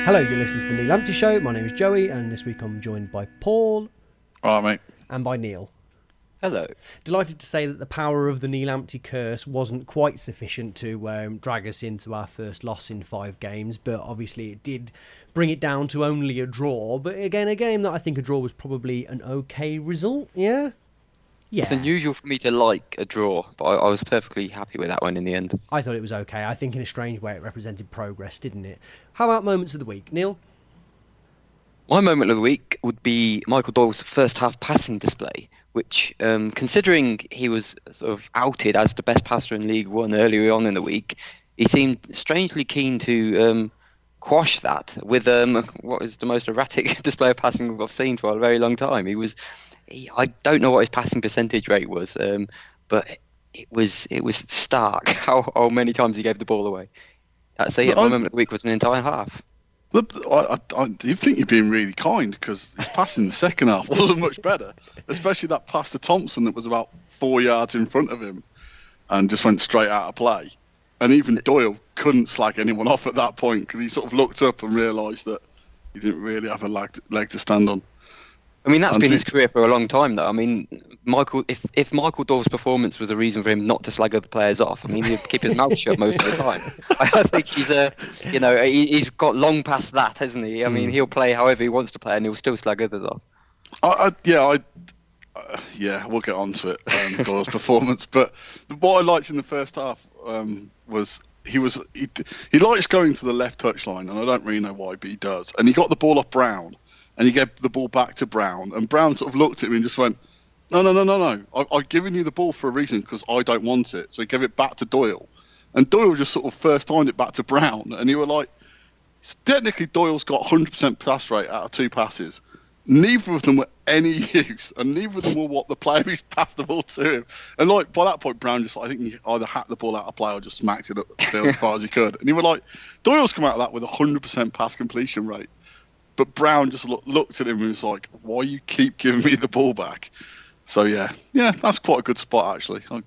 Hello, you're listening to the Lamptey Show. My name is Joey, and this week I'm joined by Paul. All right, mate. And by Neil. Hello. Delighted to say that the power of the Lamptey curse wasn't quite sufficient to drag us into our first loss in 5 games, but obviously it did bring it down to only a draw. But again, a game that I think a draw was probably an okay result, yeah? Yeah. It's unusual for me to like a draw, but I was perfectly happy with that one in the end. I thought it was okay. I think in a strange way it represented progress, didn't it? How about moments of the week, Neil? My moment of the week would be Michael Doyle's first half passing display, which, considering he was sort of outed as the best passer in League One earlier on in the week, he seemed strangely keen to quash that with what is the most erratic display of passing I've seen for a very long time. I don't know what his passing percentage rate was, but it was stark how many times he gave the ball away. That's it. My moment of the week was an entire half. Look, you think you're being really kind because his passing in the second half wasn't much better, especially that pass to Thompson that was about 4 yards in front of him and just went straight out of play. And even Doyle couldn't slag anyone off at that point because he sort of looked up and realised that he didn't really have a leg to stand on. I mean, that's been his career for a long time, though. I mean, if Michael Doyle's performance was a reason for him not to slag other players off, I mean, he'd keep his mouth shut most of the time. I think he's got long past that, hasn't he? I mean, he'll play however he wants to play, and he'll still slag others off. We'll get on to it, Doyle's performance. But what I liked in the first half was he likes going to the left touchline, and I don't really know why, but he does. And he got the ball off Brown. And he gave the ball back to Brown. And Brown sort of looked at him and just went, no. I've given you the ball for a reason because I don't want it. So he gave it back to Doyle. And Doyle just sort of first timed it back to Brown. And you were like, technically Doyle's got 100% pass rate out of 2 passes. Neither of them were any use. And neither of them were what the player who's passed the ball to him. And like by that point, Brown just, I think he either hacked the ball out of play or just smacked it up the field as far as he could. And you were like, Doyle's come out of that with a 100% pass completion rate. But Brown just looked at him and was like, why you keep giving me the ball back? So, yeah, that's quite a good spot, actually. I'm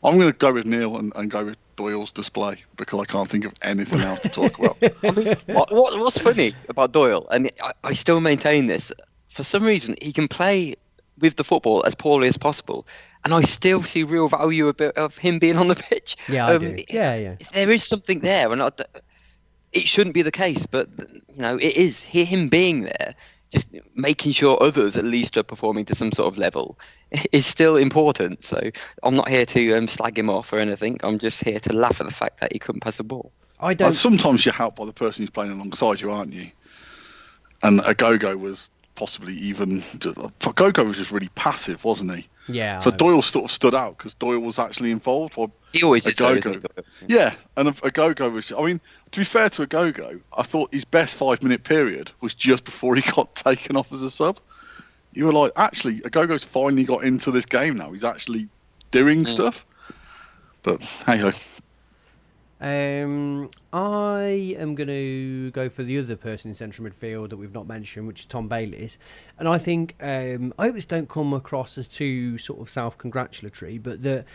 going to go with Neil and go with Doyle's display because I can't think of anything else to talk about. I mean, what's funny about Doyle, and I still maintain this, for some reason he can play with the football as poorly as possible, and I still see real value of him being on the pitch. Yeah, I do. Yeah. There is something there, and it shouldn't be the case, but it is. Him being there, just making sure others at least are performing to some sort of level, is still important. So I'm not here to slag him off or anything. I'm just here to laugh at the fact that he couldn't pass a ball. Sometimes you're helped by the person who's playing alongside you, aren't you? And Agogo was possibly even. Agogo was just really passive, wasn't he? Yeah. So Doyle sort of stood out because Doyle was actually involved. He always is. Yeah, and Agogo was. I mean, to be fair to Agogo, I thought his best 5-minute period was just before he got taken off as a sub. You were like, actually, Agogo's finally got into this game now. He's actually doing stuff. But hey ho. I am going to go for the other person in central midfield that we've not mentioned, which is Tom Bayliss. And I think, I hope this don't come across as too sort of self-congratulatory, but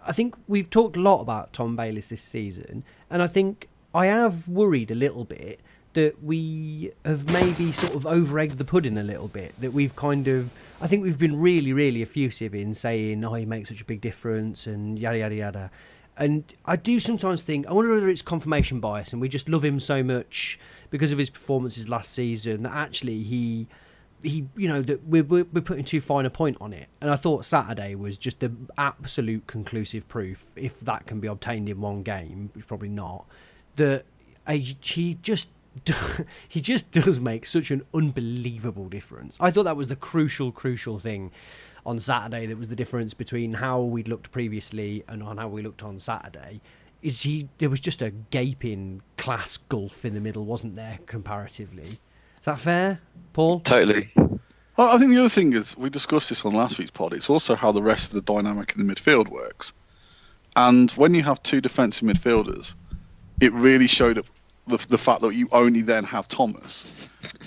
I think we've talked a lot about Tom Bayliss this season, and I think I have worried a little bit that we have maybe sort of over-egged the pudding a little bit, that we've I think we've been really, really effusive in saying, he makes such a big difference and yada, yada, yada. And I do sometimes think, I wonder whether it's confirmation bias and we just love him so much because of his performances last season that actually he that we're putting too fine a point on it. And I thought Saturday was just the absolute conclusive proof, if that can be obtained in one game, which probably not, that he just does make such an unbelievable difference. I thought that was the crucial thing on Saturday. That was the difference between how we'd looked previously and on how we looked on Saturday. There was just a gaping class gulf in the middle, wasn't there, comparatively? Is that fair, Paul? Totally. Well, I think the other thing is, we discussed this on last week's pod, it's also how the rest of the dynamic in the midfield works. And when you have 2 defensive midfielders, it really showed up the fact that you only then have Thomas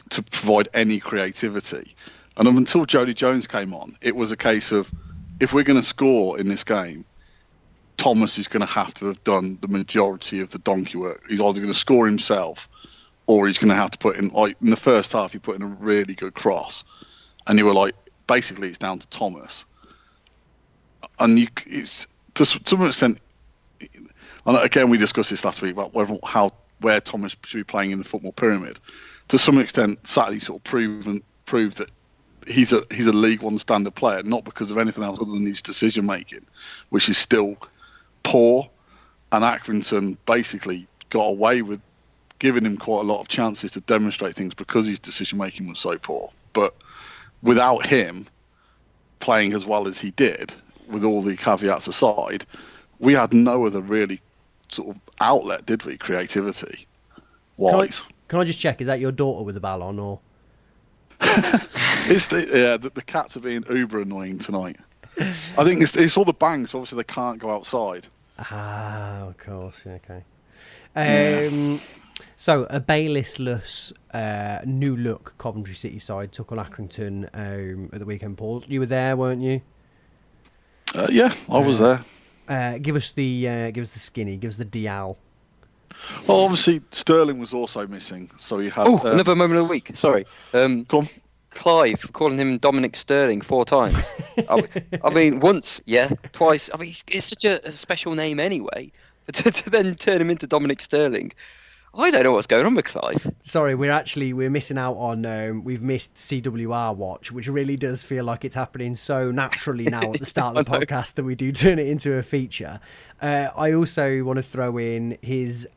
to provide any creativity. And up until Jody Jones came on, it was a case of, if we're going to score in this game, Thomas is going to have done the majority of the donkey work. He's either going to score himself or he's going to have to put in, like in the first half, he put in a really good cross, and you were like, basically it's down to Thomas. And it's, to some extent, and again we discussed this last week about where Thomas should be playing in the football pyramid. To some extent, Saturday sort of proved that he's a League One standard player, not because of anything else other than his decision making, which is still poor. And Accrington basically got away with giving him quite a lot of chances to demonstrate things because his decision making was so poor. But without him playing as well as he did, with all the caveats aside, we had no other really sort of outlet, did we, creativity wise? Can I just check, is that your daughter with the ball on, or? The cats are being uber annoying tonight. I think it's all the bangs, so obviously they can't go outside. Ah, of course, okay. So, a Bayliss-less new look Coventry City side took on Accrington at the weekend, Paul. You were there, weren't you? Yeah, I was there. Give us the skinny, give us the Dial. Well, obviously Sterling was also missing, so he had. Another moment of the week. Sorry. Go on. Clive, calling him Dominic Sterling 4 times. I mean, once, yeah, twice. I mean, it's such a special name anyway. But to then turn him into Dominic Sterling, I don't know what's going on with Clive. Sorry, we're missing out on. We've missed CWR Watch, which really does feel like it's happening so naturally now at the start of the podcast that we do turn it into a feature. I also want to throw in his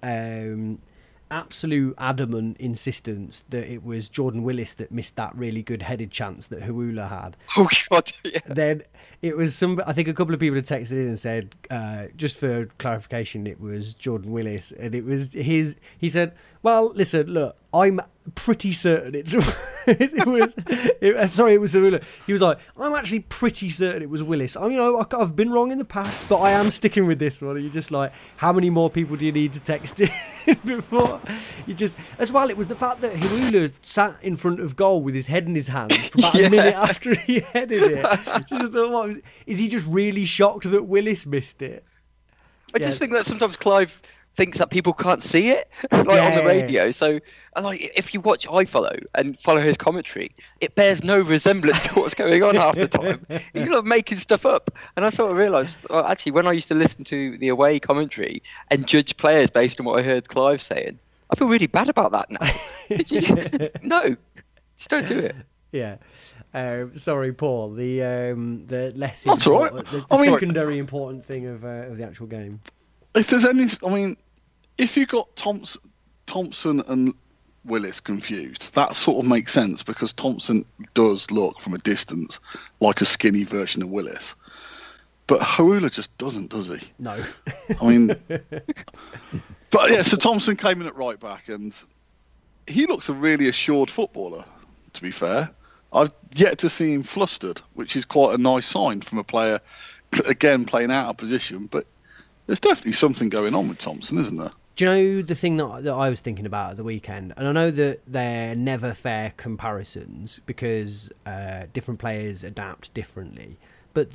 absolute adamant insistence that it was Jordan Willis that missed that really good headed chance that Hawula had. Oh God! Yeah. Then it was I think a couple of people had texted in and said, just for clarification, it was Jordan Willis, and it was his. He said, "Well, listen, look, I'm pretty certain it was Hawula." He was like, "I'm actually pretty certain it was Willis. I've been wrong in the past, but I am sticking with this one." And you're just like, how many more people do you need to text in before you just? As well, it was the fact that Hawula sat in front of goal with his head in his hands for about a minute after he headed it. Just thought, is he just really shocked that Willis missed it? I just think that sometimes Clive thinks that people can't see it on the radio. So, if you watch iFollow and follow his commentary, it bears no resemblance to what's going on half the time. He's making stuff up. And I sort of realised, actually, when I used to listen to the away commentary and judge players based on what I heard Clive saying, I feel really bad about that now. No, just don't do it. Yeah. Sorry, Paul. The less That's all right. the secondary important thing of the actual game. If there's any, if you got Thompson and Willis confused, that sort of makes sense because Thompson does look from a distance like a skinny version of Willis, but Hawula just doesn't, does he? No. But yeah, so Thompson came in at right back, and he looks a really assured footballer. To be fair, I've yet to see him flustered, which is quite a nice sign from a player, again playing out of position, but. There's definitely something going on with Thompson, isn't there? Do you know the thing that I was thinking about at the weekend? And I know that they're never fair comparisons because different players adapt differently. But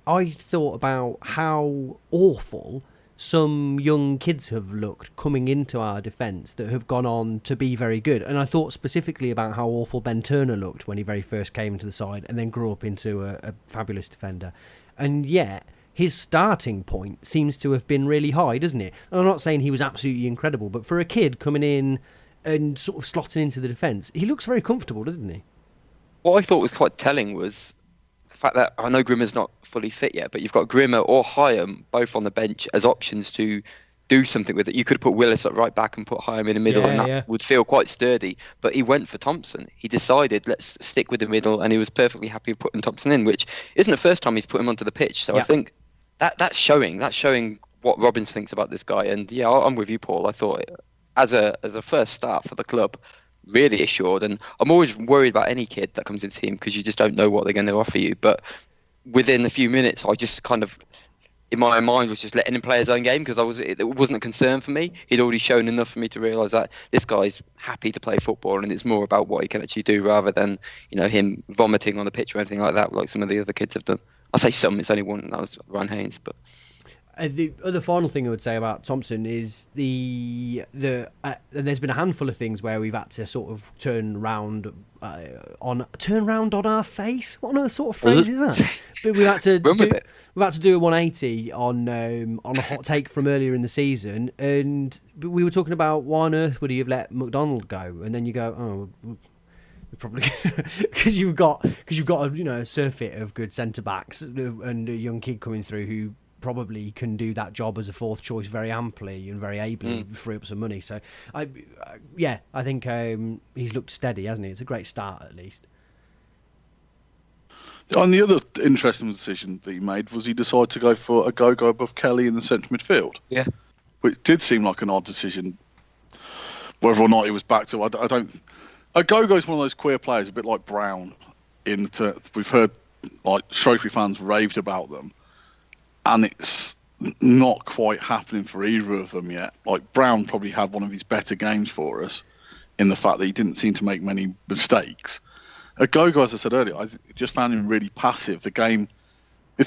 I thought about how awful some young kids have looked coming into our defence that have gone on to be very good. And I thought specifically about how awful Ben Turner looked when he very first came into the side and then grew up into a fabulous defender. And yet his starting point seems to have been really high, doesn't it? And I'm not saying he was absolutely incredible, but for a kid coming in and sort of slotting into the defence, he looks very comfortable, doesn't he? What I thought was quite telling was the fact that I know Grimmer's not fully fit yet, but you've got Grimmer or Hyam both on the bench as options to do something with it. You could put Willis at right back and put Hyam in the middle, and that would feel quite sturdy. But he went for Thompson. He decided, let's stick with the middle, and he was perfectly happy with putting Thompson in, which isn't the first time he's put him onto the pitch. So I think that's showing what Robbins thinks about this guy. And yeah, I'm with you, Paul. I thought as a first start for the club, really assured. And I'm always worried about any kid that comes into the team because you just don't know what they're going to offer you. But within a few minutes, I just kind of, in my mind, was just letting him play his own game because it wasn't a concern for me. He'd already shown enough for me to realise that this guy's happy to play football, and it's more about what he can actually do rather than him vomiting on the pitch or anything like that, like some of the other kids have done. I say some, it's only one, that was Ryan Haynes. But The other final thing I would say about Thompson is there's been a handful of things where we've had to sort of turn round on our face. What on earth sort of phrase is that? But we've had to do a 180 on a hot take from earlier in the season, and we were talking about why on earth would he have let McDonald go, and then you go, oh. Probably because you've got a surfeit of good centre backs and a young kid coming through who probably can do that job as a fourth choice very amply and very ably, free up some money. So I think he's looked steady, hasn't he? It's a great start at least. On the other interesting decision that he made was he decided to go for a go above Kelly in the central midfield. Yeah, which did seem like an odd decision. Whether or not he was back to, I don't. Agogo is one of those queer players, a bit like Brown. We've heard like Trophy fans raved about them, and it's not quite happening for either of them yet. Like Brown probably had one of his better games for us, in the fact that he didn't seem to make many mistakes. Agogo, as I said earlier, I just found him really passive. If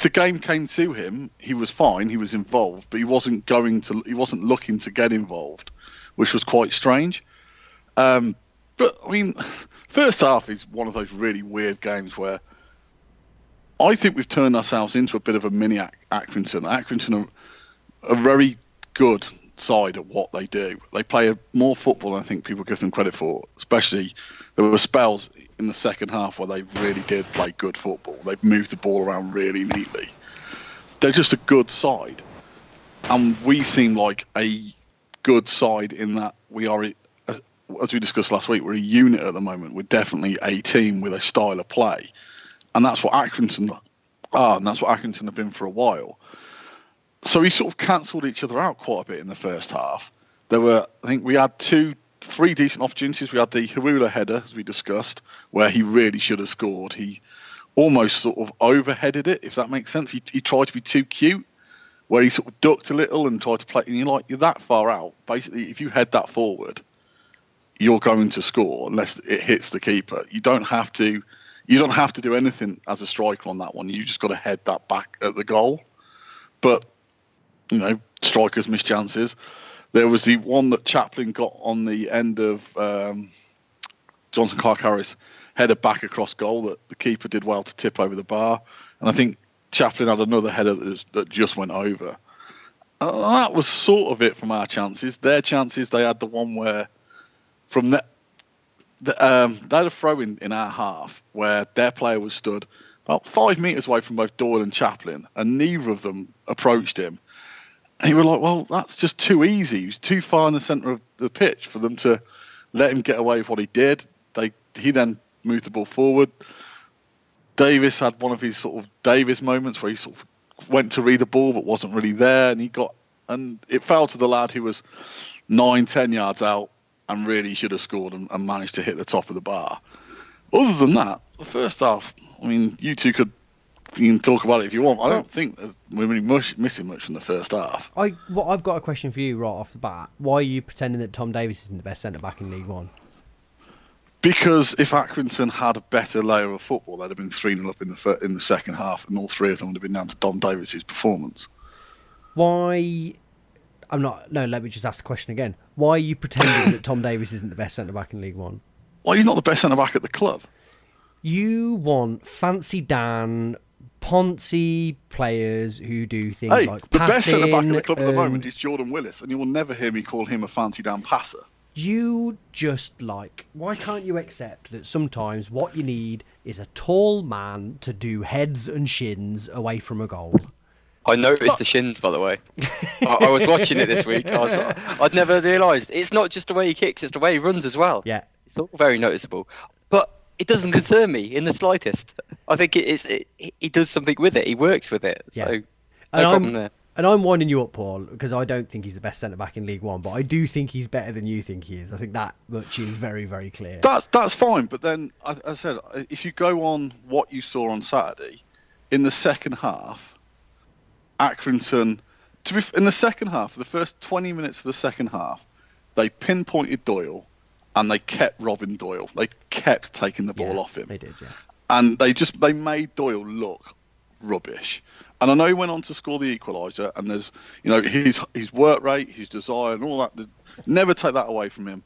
the game came to him, he was fine, he was involved, but he wasn't looking to get involved, which was quite strange. But, I mean, first half is one of those really weird games where I think we've turned ourselves into a bit of a mini Accrington. Accrington are a very good side at what they do. They play more football than I think people give them credit for, especially there were spells in the second half where they really did play good football. They've moved the ball around really neatly. They're just a good side. And we seem like a good side in that we are, as we discussed last week, we're a unit at the moment. We're definitely a team with a style of play. And that's what Accrington are, and that's what Accrington have been for a while. So we sort of cancelled each other out quite a bit in the first half. I think we had three decent opportunities. We had the Harula header, as we discussed, where he really should have scored. He almost sort of overheaded it, if that makes sense. He tried to be too cute, where he sort of ducked a little and tried to play. And you're that far out. Basically, if you head that forward, you're going to score unless it hits the keeper. You don't have to do anything as a striker on that one. You just got to head that back at the goal. But strikers miss chances. There was the one that Chaplin got on the end of Johnson Clark-Harris header back across goal that the keeper did well to tip over the bar. And I think Chaplin had another header that just went over. That was sort of it from our chances. Their chances, they had the one where from that, they had a throw in our half where their player was stood about 5 metres away from both Doyle and Chaplin, and neither of them approached him. And you were like, well, that's just too easy. He was too far in the centre of the pitch for them to let him get away with what he did. He then moved the ball forward. Davis had one of his sort of Davis moments where he sort of went to read the ball but wasn't really there, and it fell to the lad who was 9-10 yards out and really should have scored and managed to hit the top of the bar. Other than that, the first half, I mean, you can talk about it if you want. I don't think we're really missing much from the first half. I've got a question for you right off the bat. Why are you pretending that Tom Davis isn't the best centre-back in League One? Because if Accrington had a better layer of football, they'd have been 3-0 up in the second half, and all three of them would have been down to Tom Davis's performance. Why... let me just ask the question again. Why are you pretending that Tom Davis isn't the best centre-back in League One? Well, he's not the best centre-back at the club. You want Fancy Dan, Ponzi players who do things like passing. The best centre-back at the club at the moment is Jordan Willis, and you will never hear me call him a Fancy Dan passer. Why can't you accept that sometimes what you need is a tall man to do heads and shins away from a goal? I noticed the shins, by the way. I was watching it this week. I'd never realised. It's not just the way he kicks, it's the way he runs as well. Yeah. It's all very noticeable. But it doesn't concern me in the slightest. I think he does something with it. He works with it. So, no problem there. And I'm winding you up, Paul, because I don't think he's the best centre-back in League One, but I do think he's better than you think he is. I think that much is very, very clear. That's fine, but then, as I said, if you go on what you saw on Saturday, in the second half, Accrington, in the second half, the first 20 minutes of the second half, they pinpointed Doyle and they kept robbing Doyle. They kept taking the ball off him. They did, yeah. And they made Doyle look rubbish. And I know he went on to score the equaliser, and there's, his work rate, his desire, and all that. Never take that away from him.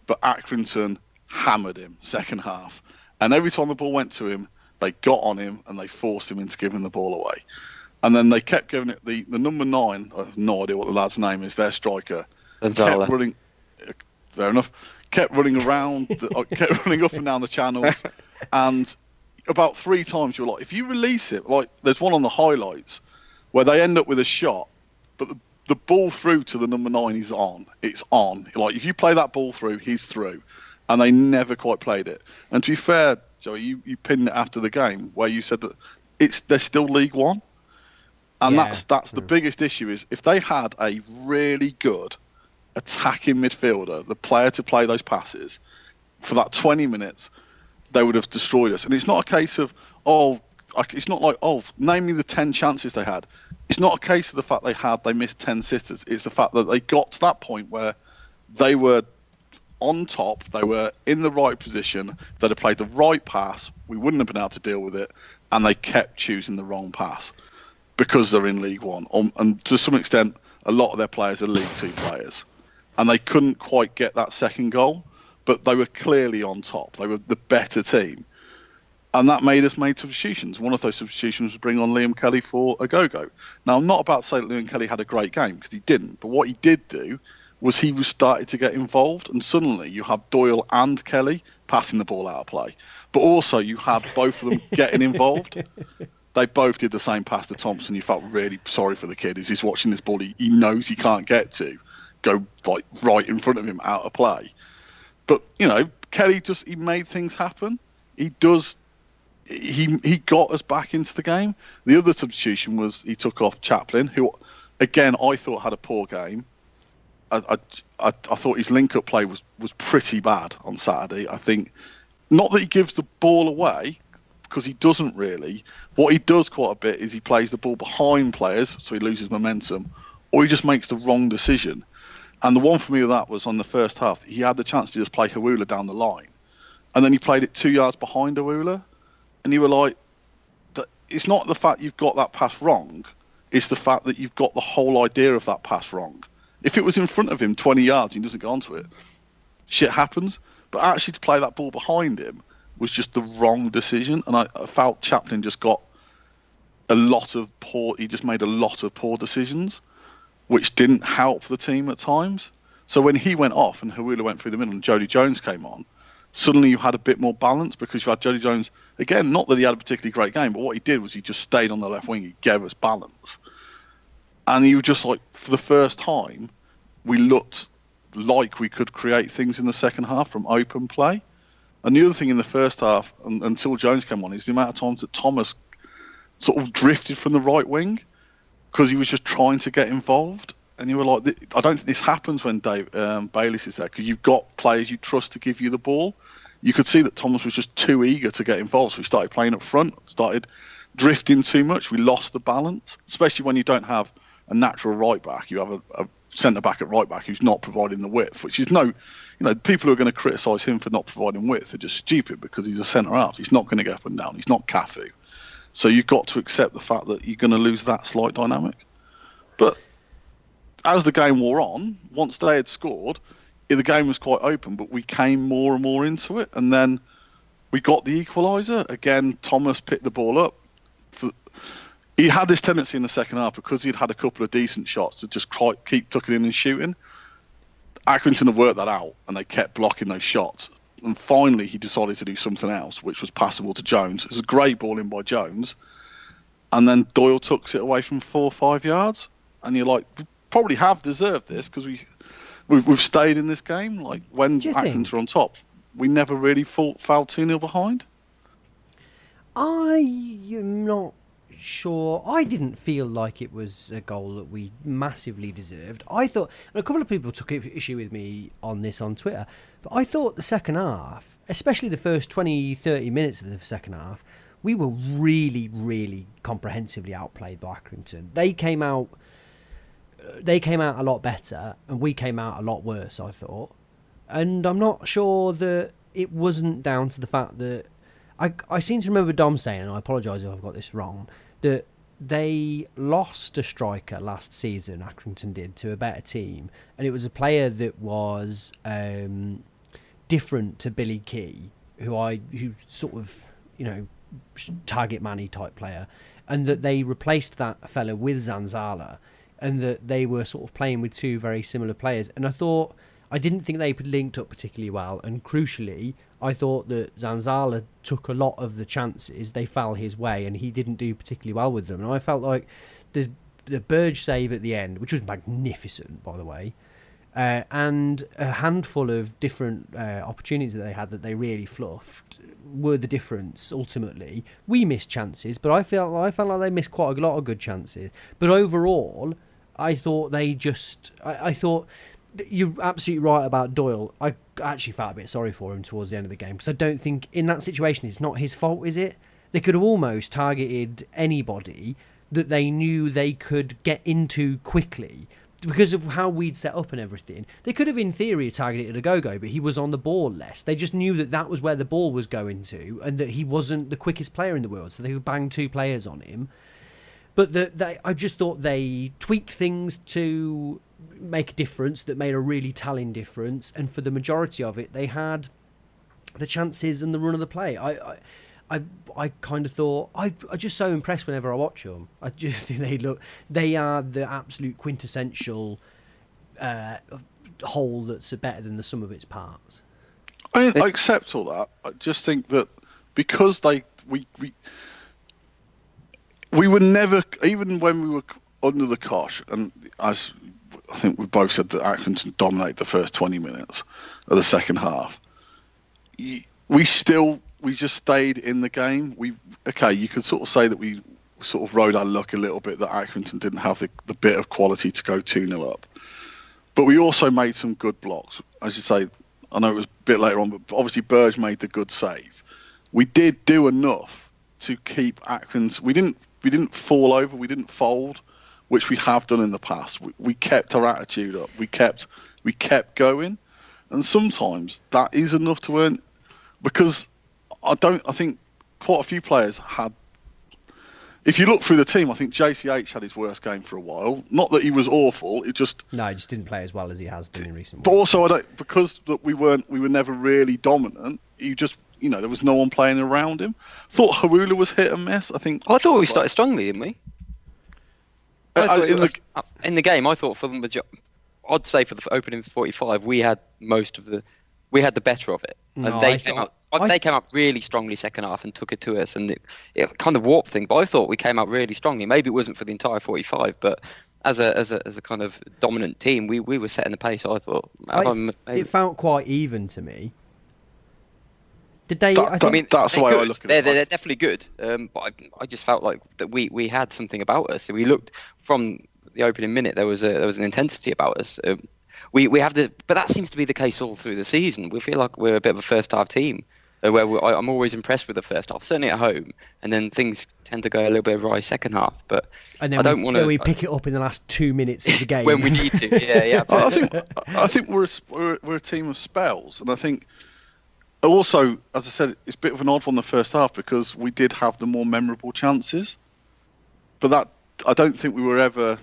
But Accrington hammered him second half, and every time the ball went to him, they got on him and they forced him into giving the ball away. And then they kept giving it the number 9. I have no idea what the lad's name is. Their striker kept running. Fair enough. Kept running around, kept running up and down the channels, and about 3 times you're like, if you release it, like there's one on the highlights where they end up with a shot, but the ball through to the number 9 is on. It's on. Like if you play that ball through, he's through, and they never quite played it. And to be fair, Joey, you pinned it after the game where you said that they're still League One, and that's the biggest issue is if they had a really good attacking midfielder, the player to play those passes for that 20 minutes. They would have destroyed us. And it's not a case of, it's not like, name me the 10 chances they had. It's not a case of the fact they missed 10 sitters. It's the fact that they got to that point where they were on top, they were in the right position, they'd have played the right pass, we wouldn't have been able to deal with it, and they kept choosing the wrong pass because they're in League One. And to some extent, a lot of their players are League Two players. And they couldn't quite get that second goal. But they were clearly on top. They were the better team. And that made us make substitutions. One of those substitutions was bring on Liam Kelly for a go-go. Now, I'm not about to say that Liam Kelly had a great game, because he didn't. But what he did do was he was starting to get involved. And suddenly you have Doyle and Kelly passing the ball out of play. But also you had both of them getting involved. They both did the same pass to Thompson. You felt really sorry for the kid as he's watching this ball he knows he can't get to go like right in front of him out of play. But, Kelly he made things happen. He got us back into the game. The other substitution was he took off Chaplin, who, again, I thought had a poor game. I thought his link-up play was pretty bad on Saturday. I think, not that he gives the ball away, because he doesn't really. What he does quite a bit is he plays the ball behind players, so he loses momentum, or he just makes the wrong decision. And the one for me with that was on the first half. He had the chance to just play Hawula down the line. And then he played it 2 yards behind Hawula. And you were like, it's not the fact you've got that pass wrong. It's the fact that you've got the whole idea of that pass wrong. If it was in front of him 20 yards and he doesn't go onto it, shit happens. But actually to play that ball behind him was just the wrong decision. And I felt Chaplin just got he just made a lot of poor decisions, which didn't help the team at times. So when he went off and Hawula went through the middle and Jody Jones came on, suddenly you had a bit more balance because you had Jody Jones, again, not that he had a particularly great game, but what he did was he just stayed on the left wing. He gave us balance. And he was just like, for the first time, we looked like we could create things in the second half from open play. And the other thing in the first half, until Jones came on, is the amount of times that Thomas sort of drifted from the right wing, because he was just trying to get involved. And you were like, I don't think this happens when Dave Bayliss is there, because you've got players you trust to give you the ball. You could see that Thomas was just too eager to get involved, so he started playing up front, started drifting too much. We lost the balance, especially when you don't have a natural right back. You have a centre back at right back who's not providing the width, which is people who are going to criticise him for not providing width are just stupid, because he's a centre half. He's not going to get up and down. He's not Cafu. So you've got to accept the fact that you're going to lose that slight dynamic. But as the game wore on, once they had scored, the game was quite open, but we came more and more into it. And then we got the equaliser. Again, Thomas picked the ball up. He had this tendency in the second half, because he'd had a couple of decent shots, to just keep tucking in and shooting. Accrington had worked that out, and they kept blocking those shots. And finally, he decided to do something else, which was passable to Jones. It was a great ball in by Jones. And then Doyle tucks it away from 4 or 5 yards. And you're like, we probably have deserved this, because we've stayed in this game. Like, when Accrington were on top, we never really fell 2-0 behind. I am not sure. I didn't feel like it was a goal that we massively deserved. I thought, and a couple of people took issue with me on this on Twitter, but I thought the second half, especially the first 20-30 minutes of the second half, we were really, really comprehensively outplayed by Accrington. They came out a lot better, and we came out a lot worse, I thought. And I'm not sure that it wasn't down to the fact that I seem to remember Dom saying, and I apologise if I've got this wrong, that they lost a striker last season, Accrington did, to a better team, and it was a player that was different to Billy Key, who sort of, target manny type player, and that they replaced that fella with Zanzala, and that they were sort of playing with two very similar players. And I didn't think they linked up particularly well, and crucially, I thought that Zanzala took a lot of the chances. They fell his way, and he didn't do particularly well with them. And I felt like the Burge save at the end, which was magnificent, by the way, and a handful of different opportunities that they had that they really fluffed were the difference. Ultimately, we missed chances, but I felt like they missed quite a lot of good chances. But overall, I thought I thought you're absolutely right about Doyle. I actually felt a bit sorry for him towards the end of the game, because I don't think in that situation it's not his fault, is it? They could have almost targeted anybody that they knew they could get into quickly because of how we'd set up and everything. They could have in theory targeted Agogo, but he was on the ball less. They just knew that was where the ball was going to, and that he wasn't the quickest player in the world, so they would bang two players on him. But I just thought they tweaked things to make a difference that made a really telling difference, and for the majority of it, they had the chances and the run of the play. I kind of thought I'm just so impressed whenever I watch them. I just think they are the absolute quintessential whole that's better than the sum of its parts. I accept all that. I just think that because we were never, even when we were under the cosh, and as I think we both said that Accrington dominated the first 20 minutes of the second half, we just stayed in the game. You could sort of say that we sort of rode our luck a little bit that Accrington didn't have the bit of quality to go 2-0 up. But we also made some good blocks. As you say, I know it was a bit later on, but obviously Burge made the good save. We did do enough to keep Accrington. We didn't fall over. We didn't fold, which we have done in the past. We kept our attitude up. We kept going, and sometimes that is enough to earn. Because I think quite a few players had. If you look through the team, I think JCH had his worst game for a while. Not that he was awful. He just didn't play as well as he has done in recent weeks. But also, because we were never really dominant. There was no one playing around him. Thought Harula was hit and miss. I thought we started strongly, didn't we? In the game, I thought I'd say for the opening 45, we had the better of it, and they came up really strongly second half and took it to us, and it kind of warped thing. But I thought we came out really strongly. Maybe it wasn't for the entire 45, but as a kind of dominant team, we were setting the pace. I thought it felt quite even to me. Did they? That's the way I look at it. They're definitely good, but I just felt like that we had something about us. So we looked from the opening minute. There was an intensity about us. We have but that seems to be the case all through the season. We feel like we're a bit of a first half team, where I'm always impressed with the first half, certainly at home, and then things tend to go a little bit awry second half. But and then I don't want to. We pick it up in the last 2 minutes of the game when we need to. Yeah. I think we're a team of spells, and I think. Also, as I said, it's a bit of an odd one the first half because we did have the more memorable chances. But that I don't think we were ever.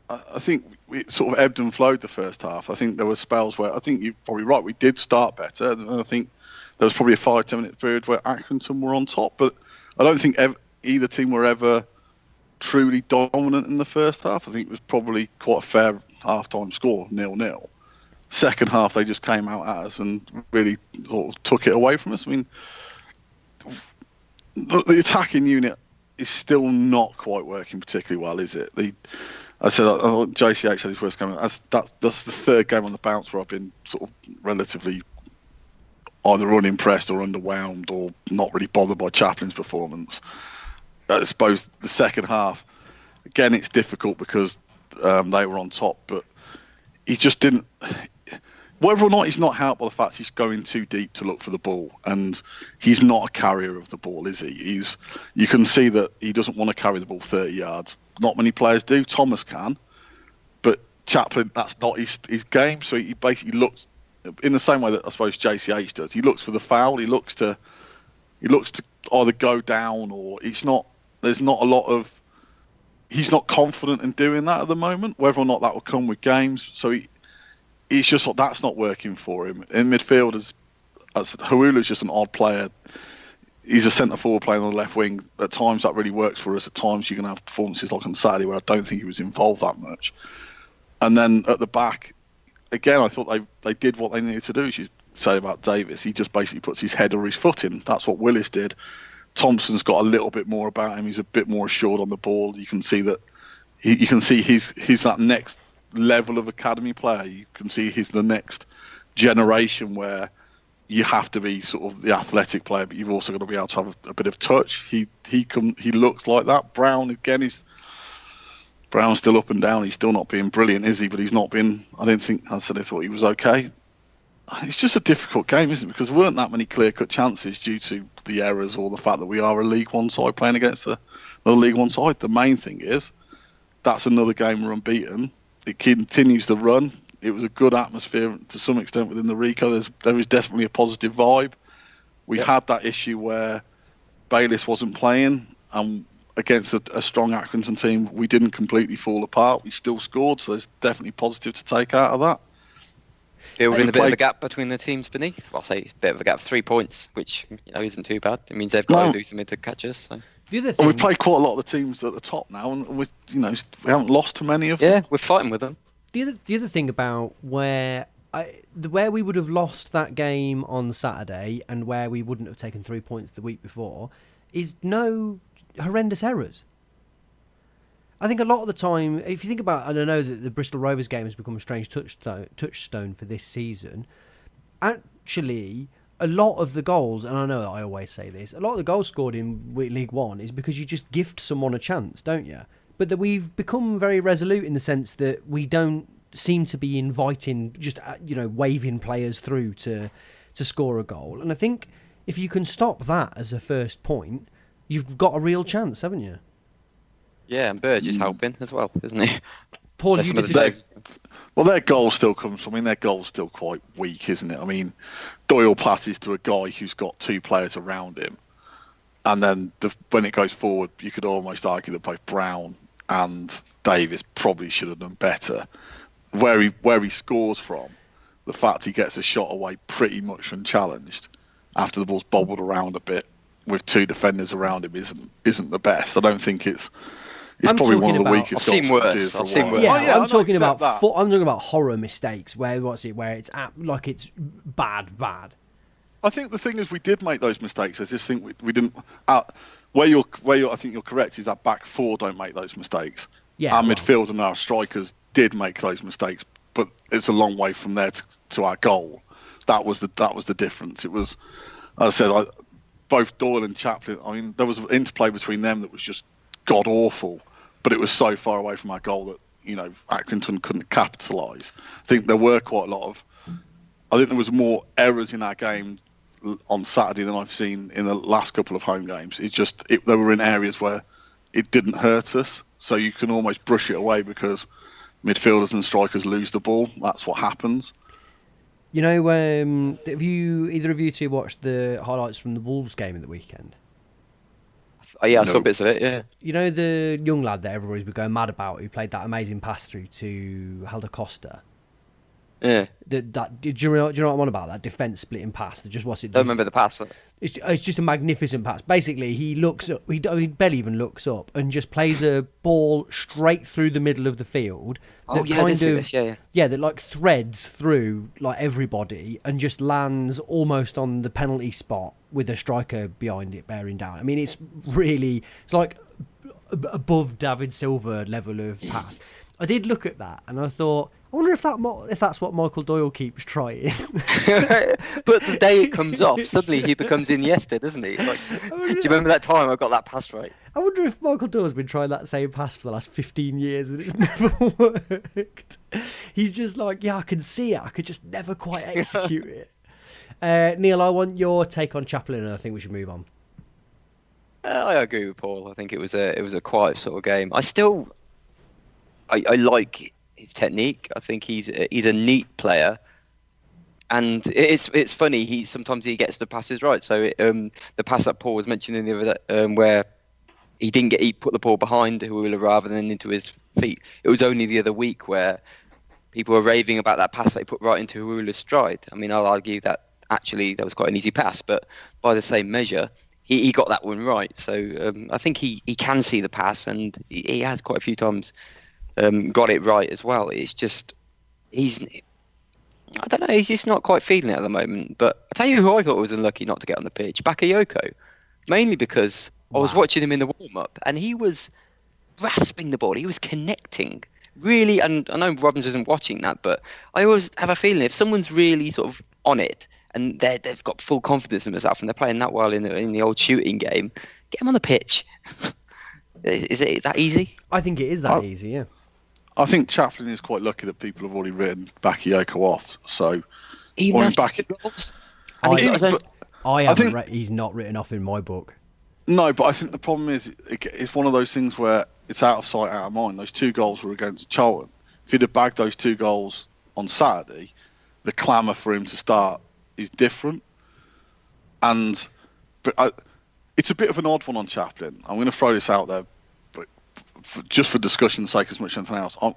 I think we sort of ebbed and flowed the first half. I think there were spells where I think you're probably right. We did start better, and I think there was probably a 5-10 minute period where Accrington were on top. But I don't think either team were ever truly dominant in the first half. I think it was probably quite a fair half-time score, 0-0. Second half, they just came out at us and really sort of took it away from us. I mean, the attacking unit is still not quite working particularly well, is it? I thought JCH had his worst game. That's the third game on the bounce where I've been sort of relatively either unimpressed or underwhelmed or not really bothered by Chaplin's performance. I suppose the second half, again, it's difficult because they were on top, but he just didn't. Whether or not he's not helped by the fact he's going too deep to look for the ball, and he's not a carrier of the ball, is he? You can see that he doesn't want to carry the ball 30 yards. Not many players do. Thomas can, but Chaplin, that's not his game. So he basically looks in the same way that I suppose JCH does. He looks for the foul. He looks to either go down or there's not a lot of he's not confident in doing that at the moment. Whether or not that will come with games, so he's just like, that's not working for him in midfield. As Hawula's just an odd player. He's a centre forward playing on the left wing. At times that really works for us. At times you can have performances like on Saturday where I don't think he was involved that much. And then at the back, again, I thought they did what they needed to do. As you say about Davis, he just basically puts his head or his foot in. That's what Willis did. Thompson's got a little bit more about him. He's a bit more assured on the ball. You can see that you can see he's that next level of academy player. You can see he's the next generation where you have to be sort of the athletic player, but you've also got to be able to have a bit of touch. He looks like that. Brown again Brown's still up and down. He's still not being brilliant, is he? But he's not been. I thought he was okay. It's just a difficult game, isn't it? Because there weren't that many clear-cut chances due to the errors or the fact that we are a League One side playing against another League One side. The main thing is that's another game we're unbeaten. It continues to run. It was a good atmosphere to some extent within the Rico. There is definitely a positive vibe. We had that issue where Bayliss wasn't playing, and against a strong Accrington team, we didn't completely fall apart. We still scored, so there's definitely positive to take out of that. Building a bit of a gap between the teams beneath. Well, I'll say a bit of a gap, 3 points, which isn't too bad. It means they've got to do something to catch us. So. The other thing, we've played quite a lot of the teams at the top now, and we haven't lost to many of them. Yeah, we're fighting with them. The other thing about where we would have lost that game on Saturday and where we wouldn't have taken 3 points the week before is no horrendous errors. I think a lot of the time, if you think about, and I know that the Bristol Rovers game has become a strange touchstone for this season, actually, a lot of the goals, and I know that I always say this, a lot of the goals scored in League One is because you just gift someone a chance, don't you? But that we've become very resolute in the sense that we don't seem to be inviting, just waving players through to score a goal. And I think if you can stop that as a first point, you've got a real chance, haven't you? Yeah, and Burge is helping as well, isn't he? Paul, you disagree? Well, their goal still comes. Their goal's still quite weak, isn't it? I mean, Doyle passes to a guy who's got two players around him, and then when it goes forward, you could almost argue that both Brown and Davis probably should have done better. Where he scores from, the fact he gets a shot away pretty much unchallenged after the ball's bobbled around a bit with two defenders around him isn't the best. I don't think it's probably one of the weakest. I've seen worse. Yeah, I'm talking about horror mistakes where it's like it's bad. I think the thing is we did make those mistakes. I just think we didn't. Where you're, I think you're correct is that back four don't make those mistakes. Yeah, our midfield and our strikers did make those mistakes, but it's a long way from there to our goal. That was the difference. It was, as I said, both Doyle and Chaplin. I mean, there was an interplay between them that was just god awful, but it was so far away from our goal that Accrington couldn't capitalise. I think there were quite a lot of. I think there was more errors in our game on Saturday than I've seen in the last couple of home games. They were in areas where it didn't hurt us, so you can almost brush it away because midfielders and strikers lose the ball. That's what happens. Have either of you two watched the highlights from the Wolves game at the weekend? I saw bits of it, yeah. You know the young lad that everybody's been going mad about who played that amazing pass through to Helder Costa? Yeah. Do you know what I'm on about? That defence splitting pass. Just what's it? I don't remember the pass. It's just a magnificent pass. Basically, he looks up. He barely even looks up and just plays a ball straight through the middle of the field. Oh yeah, I did see this. Yeah. Yeah, that like threads through like everybody and just lands almost on the penalty spot with a striker behind it bearing down. I mean, it's like above David Silva level of pass. I did look at that and I thought, I wonder if that's what Michael Doyle keeps trying. But the day it comes off, suddenly he becomes Iniesta, doesn't he? Like, do you remember that time I got that pass right? I wonder if Michael Doyle's been trying that same pass for the last 15 years and it's never worked. He's just like, yeah, I can see it. I could just never quite execute it. Neil, I want your take on Chaplin and I think we should move on. I agree with Paul. I think it was a quiet sort of game. I like his technique. I think he's a neat player, and it's funny. Sometimes he gets the passes right. So the pass that Paul was mentioning the other day, where he put the ball behind Hawula rather than into his feet. It was only the other week where people were raving about that pass that he put right into Hawula's stride. I mean, I'll argue that actually that was quite an easy pass, but by the same measure, he got that one right. So I think he can see the pass, and he has quite a few times got it right as well. It's just I don't know, he's just not quite feeling it at the moment. But I tell you who I thought was unlucky not to get on the pitch, Bakayoko, mainly because I was watching him in the warm-up, and he was grasping the ball. He was connecting, really. And I know Robbins isn't watching that, but I always have a feeling if someone's really sort of on it and they've got full confidence in themselves and they're playing that well in the old shooting game, get them on the pitch. Is that easy? I think it is that easy, yeah. I think Chaplin is quite lucky that people have already written Bakayoko off. So even after he's not written off in my book. No, but I think the problem is it's one of those things where it's out of sight, out of mind. Those 2 goals were against Charlton. If he'd have bagged those 2 goals on Saturday, the clamour for him to start is different. It's a bit of an odd one on Chaplin. I'm going to throw this out there, but just for discussion's sake as much as anything else. One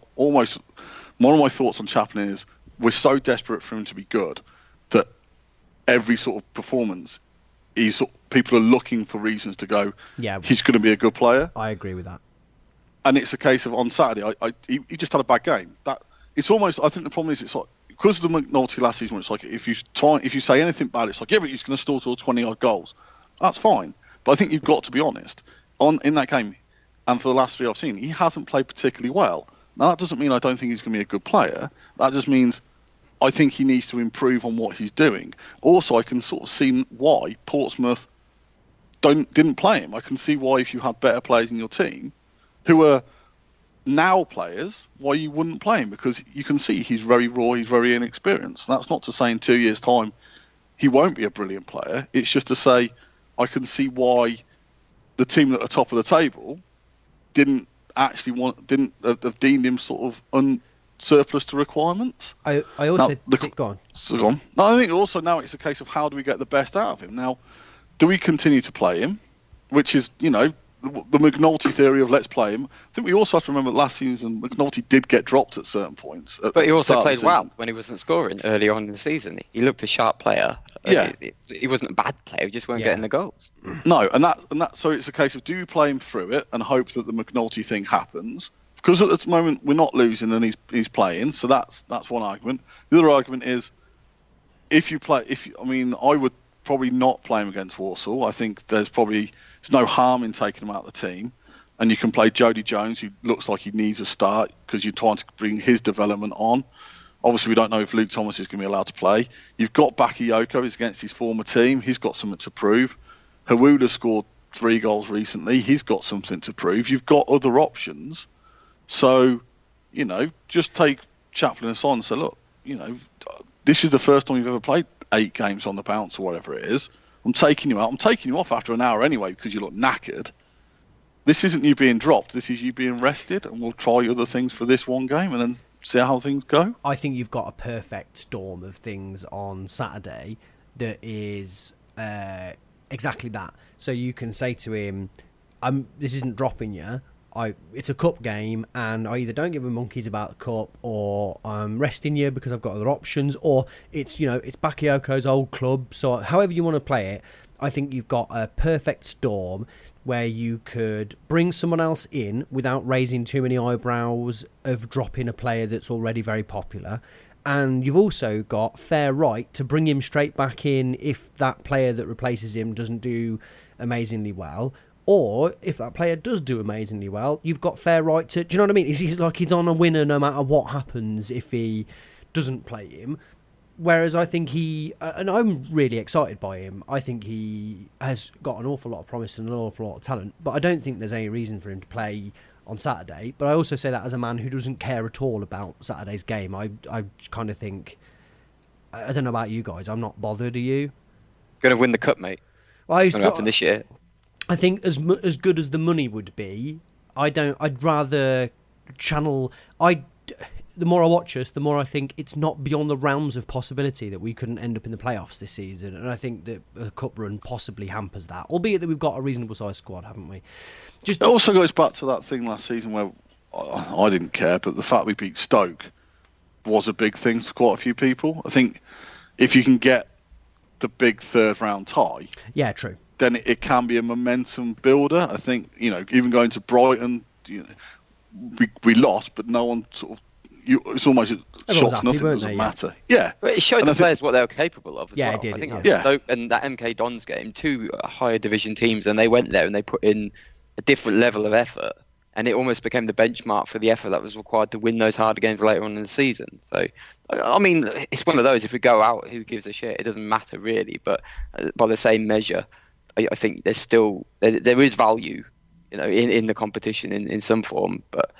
of my thoughts on Chaplin is we're so desperate for him to be good that every sort of performance, people are looking for reasons to go, yeah, he's going to be a good player. I agree with that. And it's a case of on Saturday, he just had a bad game. It's almost. I think the problem is it's like because of the McNulty last season. It's like if you say anything bad, it's like yeah, but he's going to score till 20-odd goals. That's fine, but I think you've got to be honest. In that game, and for the last 3 I've seen, he hasn't played particularly well. Now that doesn't mean I don't think he's going to be a good player. That just means I think he needs to improve on what he's doing. Also, I can sort of see why Portsmouth didn't play him. I can see why if you had better players in your team who are now players, why you wouldn't play him, because you can see he's very raw, he's very inexperienced. That's not to say in 2 years' time he won't be a brilliant player. It's just to say I can see why the team at the top of the table didn't have deemed him sort of surplus to requirements. I also think, go on. So go on. No, I think also now it's a case of how do we get the best out of him. Now, do we continue to play him, which is, the McNulty theory of let's play him. I think we also have to remember that last season McNulty did get dropped at certain points. But he also played well when he wasn't scoring early on in the season. He looked a sharp player. Yeah. He wasn't a bad player, he just weren't getting the goals. No, and that so it's a case of do you play him through it and hope that the McNulty thing happens? Because at the moment we're not losing and he's playing, so that's one argument. The other argument is I would probably not play him against Walsall. I think there's no harm in taking him out of the team, and you can play Jody Jones, who looks like he needs a start because you're trying to bring his development on. Obviously, we don't know if Luke Thomas is going to be allowed to play. You've got Bakayoko, he's against his former team. He's got something to prove. Hawula scored 3 goals recently. He's got something to prove. You've got other options. So, just take Chaplin aside and say, look, this is the first time you've ever played 8 games on the bounce or whatever it is. I'm taking you out. I'm taking you off after an hour anyway because you look knackered. This isn't you being dropped. This is you being rested, and we'll try other things for this one game and then see how things go. I think you've got a perfect storm of things on Saturday that is exactly that. So you can say to him, this isn't dropping you. It's a cup game, and I either don't give a monkeys about the cup, or I'm resting you because I've got other options, or it's Bakayoko's old club. So however you want to play it, I think you've got a perfect storm where you could bring someone else in without raising too many eyebrows of dropping a player that's already very popular. And you've also got fair right to bring him straight back in if that player that replaces him doesn't do amazingly well. Or if that player does do amazingly well, you've got fair right to... Do you know what I mean? He's like he's on a winner no matter what happens if he doesn't play him. Whereas I think and I'm really excited by him. I think he has got an awful lot of promise and an awful lot of talent. But I don't think there's any reason for him to play on Saturday. But I also say that as a man who doesn't care at all about Saturday's game. I kind of think... I don't know about you guys. I'm not bothered, are you? Going to win the cup, mate. Well, it's going to happen this year. I think as good as the money would be, I'd rather channel... the more I watch us, the more I think it's not beyond the realms of possibility that we couldn't end up in the playoffs this season. And I think that a cup run possibly hampers that, albeit that we've got a reasonable sized squad, haven't we? It also goes back to that thing last season where I didn't care, but the fact we beat Stoke was a big thing for quite a few people. I think if you can get the big third round tie, yeah, true, then it can be a momentum builder. I think, even going to Brighton, we lost, but no one sort of. It's almost shot to nothing. It doesn't matter. Yeah, but it showed the players what they were capable of as well. It did. I think Stoke and that MK Dons game, two higher division teams, and they went there and they put in a different level of effort, and it almost became the benchmark for the effort that was required to win those harder games later on in the season. So, I mean, it's one of those. If we go out, who gives a shit? It doesn't matter really. But by the same measure, I think there's still there is value, in the competition in some form. But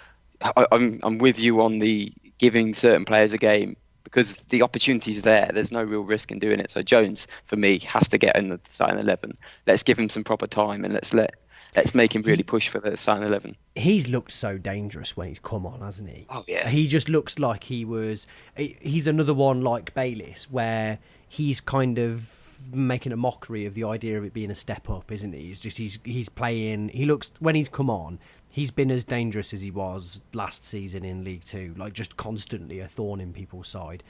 I'm with you on the giving certain players a game because the opportunity's there. There's no real risk in doing it. So Jones, for me, has to get in the starting 11. Let's give him some proper time and let's make him really push for the starting 11. He's looked so dangerous when he's come on, hasn't he? Oh, yeah. He just looks like he's another one like Bayliss, where he's kind of making a mockery of the idea of it being a step up, isn't he? He's playing. He looks, when he's come on, he's been as dangerous as he was last season in League Two, like just constantly a thorn in people's side.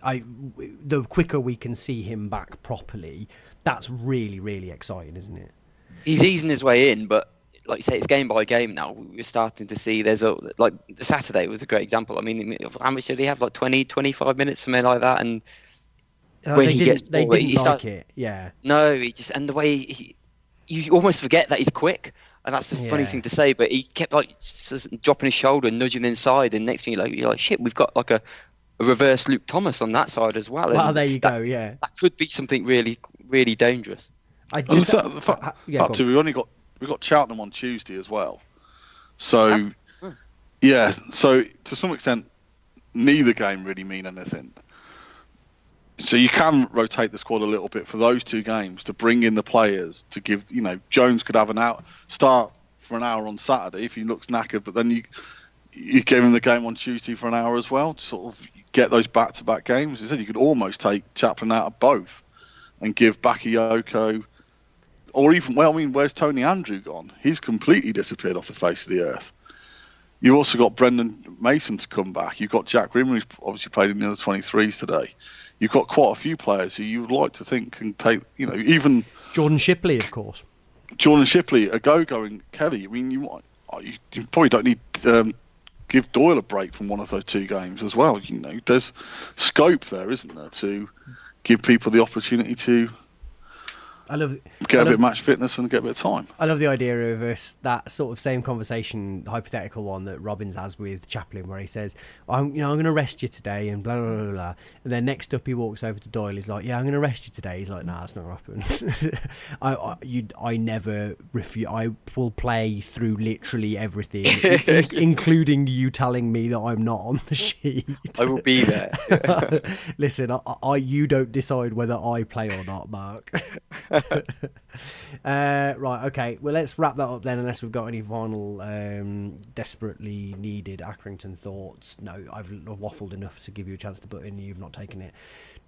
The quicker we can see him back properly, that's really, really exciting, isn't it? He's easing his way in, but like you say, it's game by game now. We're starting to see like Saturday was a great example. I mean, how much did he have? Like 20, 25 minutes, something like that. And when he gets they didn't like it. Yeah. No, and the way you almost forget that he's quick. And that's the funny thing to say, but he kept just dropping his shoulder and nudging inside, and next thing you're like, shit, we've got like a reverse Luke Thomas on that side as well. Well, there you go. Yeah, that could be something really, really dangerous. We got Cheltenham on Tuesday as well, so so to some extent, neither game really mean anything. So you can rotate the squad a little bit for those two games to bring in the players to give. Jones could have start for an hour on Saturday if he looks knackered, but then you gave him the game on Tuesday for an hour as well to sort of get those back-to-back games. As I said, you could almost take Chaplin out of both and give Bakayoko, or even, where's Tony Andrew gone? He's completely disappeared off the face of the earth. You've also got Brendan Mason to come back. You've got Jack Rimmer, who's obviously played in the other 23s today. You've got quite a few players who you would like to think can take, even Jordan Shipley, of course. Jordan Shipley, a go-going Kelly. I mean, you probably don't need to give Doyle a break from one of those two games as well. There's scope there, isn't there, to give people the opportunity to get a bit of match fitness and get a bit of time. I love the idea of that sort of same conversation, hypothetical one that Robbins has with Chaplin, where he says, I'm going to rest you today, and blah, blah, blah, blah. And then next up he walks over to Doyle, he's like, yeah, I'm going to rest you today. He's like, nah, that's not happening. I never refuse. I will play through literally everything, including you telling me that I'm not on the sheet. I will be there. Listen, you don't decide whether I play or not, Mark. Right, okay. Well, let's wrap that up then, unless we've got any final desperately needed Accrington thoughts. No, I've waffled enough to give you a chance to put in. You've not taken it.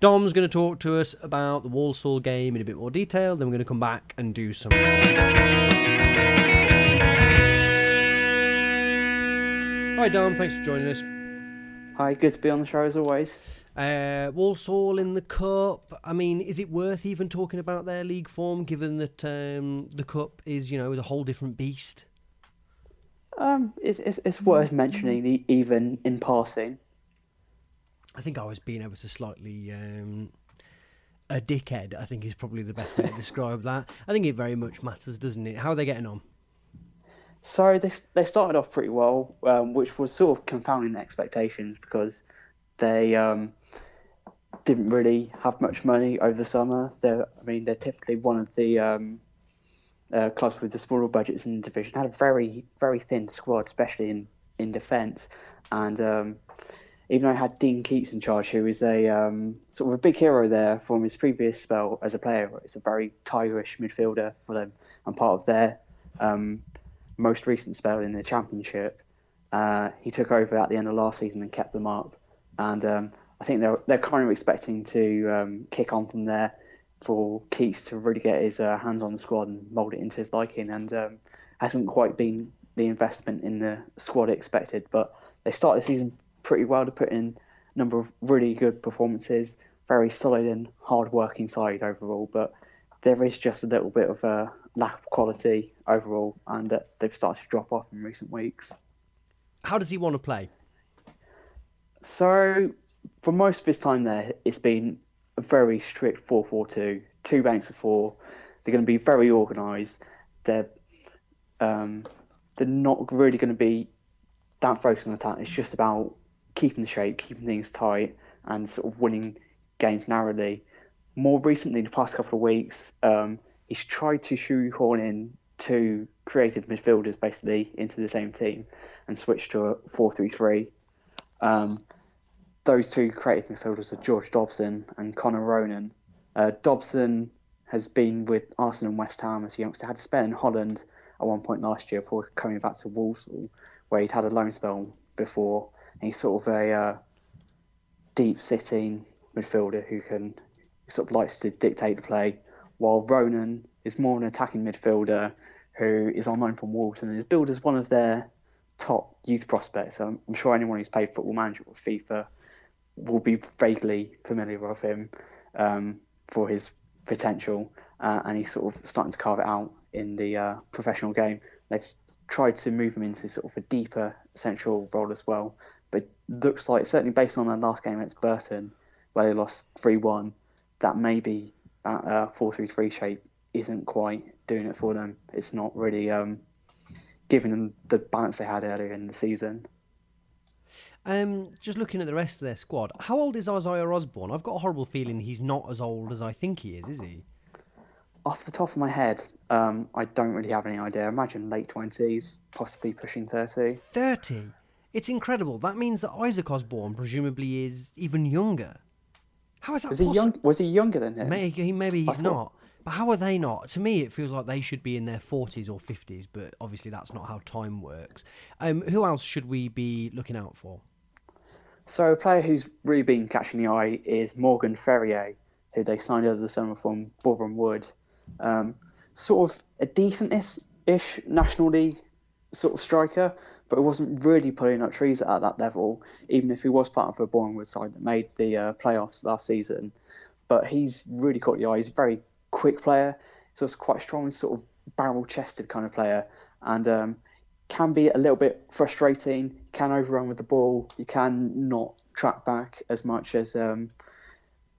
Dom's going to talk to us about the Walsall game in a bit more detail. Then we're going to come back and do some... Hi, Dom. Thanks for joining us. Hi, good to be on the show as always. Walsall in the Cup. I mean, is it worth even talking about their league form, given that the Cup is, a whole different beast? It's worth mentioning, even in passing. I think I was being ever so slightly a dickhead, I think is probably the best way to describe that. I think it very much matters, doesn't it? How are they getting on? So they started off pretty well, which was sort of confounding expectations because they didn't really have much money over the summer. They're typically one of the clubs with the smaller budgets in the division. Had a very, very thin squad, especially in defence. And even though I had Dean Keats in charge, who is a sort of a big hero there from his previous spell as a player. It's a very tigerish midfielder for them and part of their most recent spell in the Championship. He took over at the end of last season and kept them up, and I think they're kind of expecting to kick on from there for Keats to really get his hands on the squad and mould it into his liking, and hasn't quite been the investment in the squad expected. But they started the season pretty well to put in a number of really good performances, very solid and hard-working side overall, but there is just a little bit of a lack of quality overall, and they've started to drop off in recent weeks. How does he want to play? So, for most of his time there, it's been a very strict 4-4-2, two banks of four. They're going to be very organised. They're not really going to be that focused on attack. It's just about keeping the shape, keeping things tight, and sort of winning games narrowly. More recently, the past couple of weeks, he's tried to shoehorn in two creative midfielders basically into the same team and switch to a 4-3-3. Those two creative midfielders are George Dobson and Connor Ronan. Dobson has been with Arsenal and West Ham as a youngster, had to spell in Holland at one point last year before coming back to Walsall, where he'd had a loan spell before. And he's sort of a deep-sitting midfielder who sort of likes to dictate the play, while Ronan is more an attacking midfielder who is on loan from Wolves and is billed as one of their top youth prospects. I'm sure anyone who's played Football Manager or FIFA will be vaguely familiar with him for his potential, and he's sort of starting to carve it out in the professional game. They've tried to move him into sort of a deeper central role as well, but looks like, certainly based on their last game against Burton, where they lost 3-1, that maybe that 4-3-3 shape isn't quite doing it for them. It's not really giving them the balance they had earlier in the season. Just looking at the rest of their squad, how old is Isaiah Osborne? I've got a horrible feeling he's not as old as I think he is he? Off the top of my head, I don't really have any idea. I imagine late 20s, possibly pushing 30. 30? It's incredible. That means that Isaac Osborne presumably is even younger. How is that possible? Was he younger than him? Maybe he's not. But how are they not? To me, it feels like they should be in their 40s or 50s, but obviously that's not how time works. Who else should we be looking out for? So a player who's really been catching the eye is Morgan Ferrier, who they signed over the summer from Boreham Wood. Sort of a decent-ish National League sort of striker, but it wasn't really pulling up trees at that level, even if he was part of a Boreham Wood side that made the playoffs last season. But he's really caught the eye. He's a very quick player, so it's quite strong, sort of barrel-chested kind of player, and can be a little bit frustrating. Can overrun with the ball. You can not track back as much as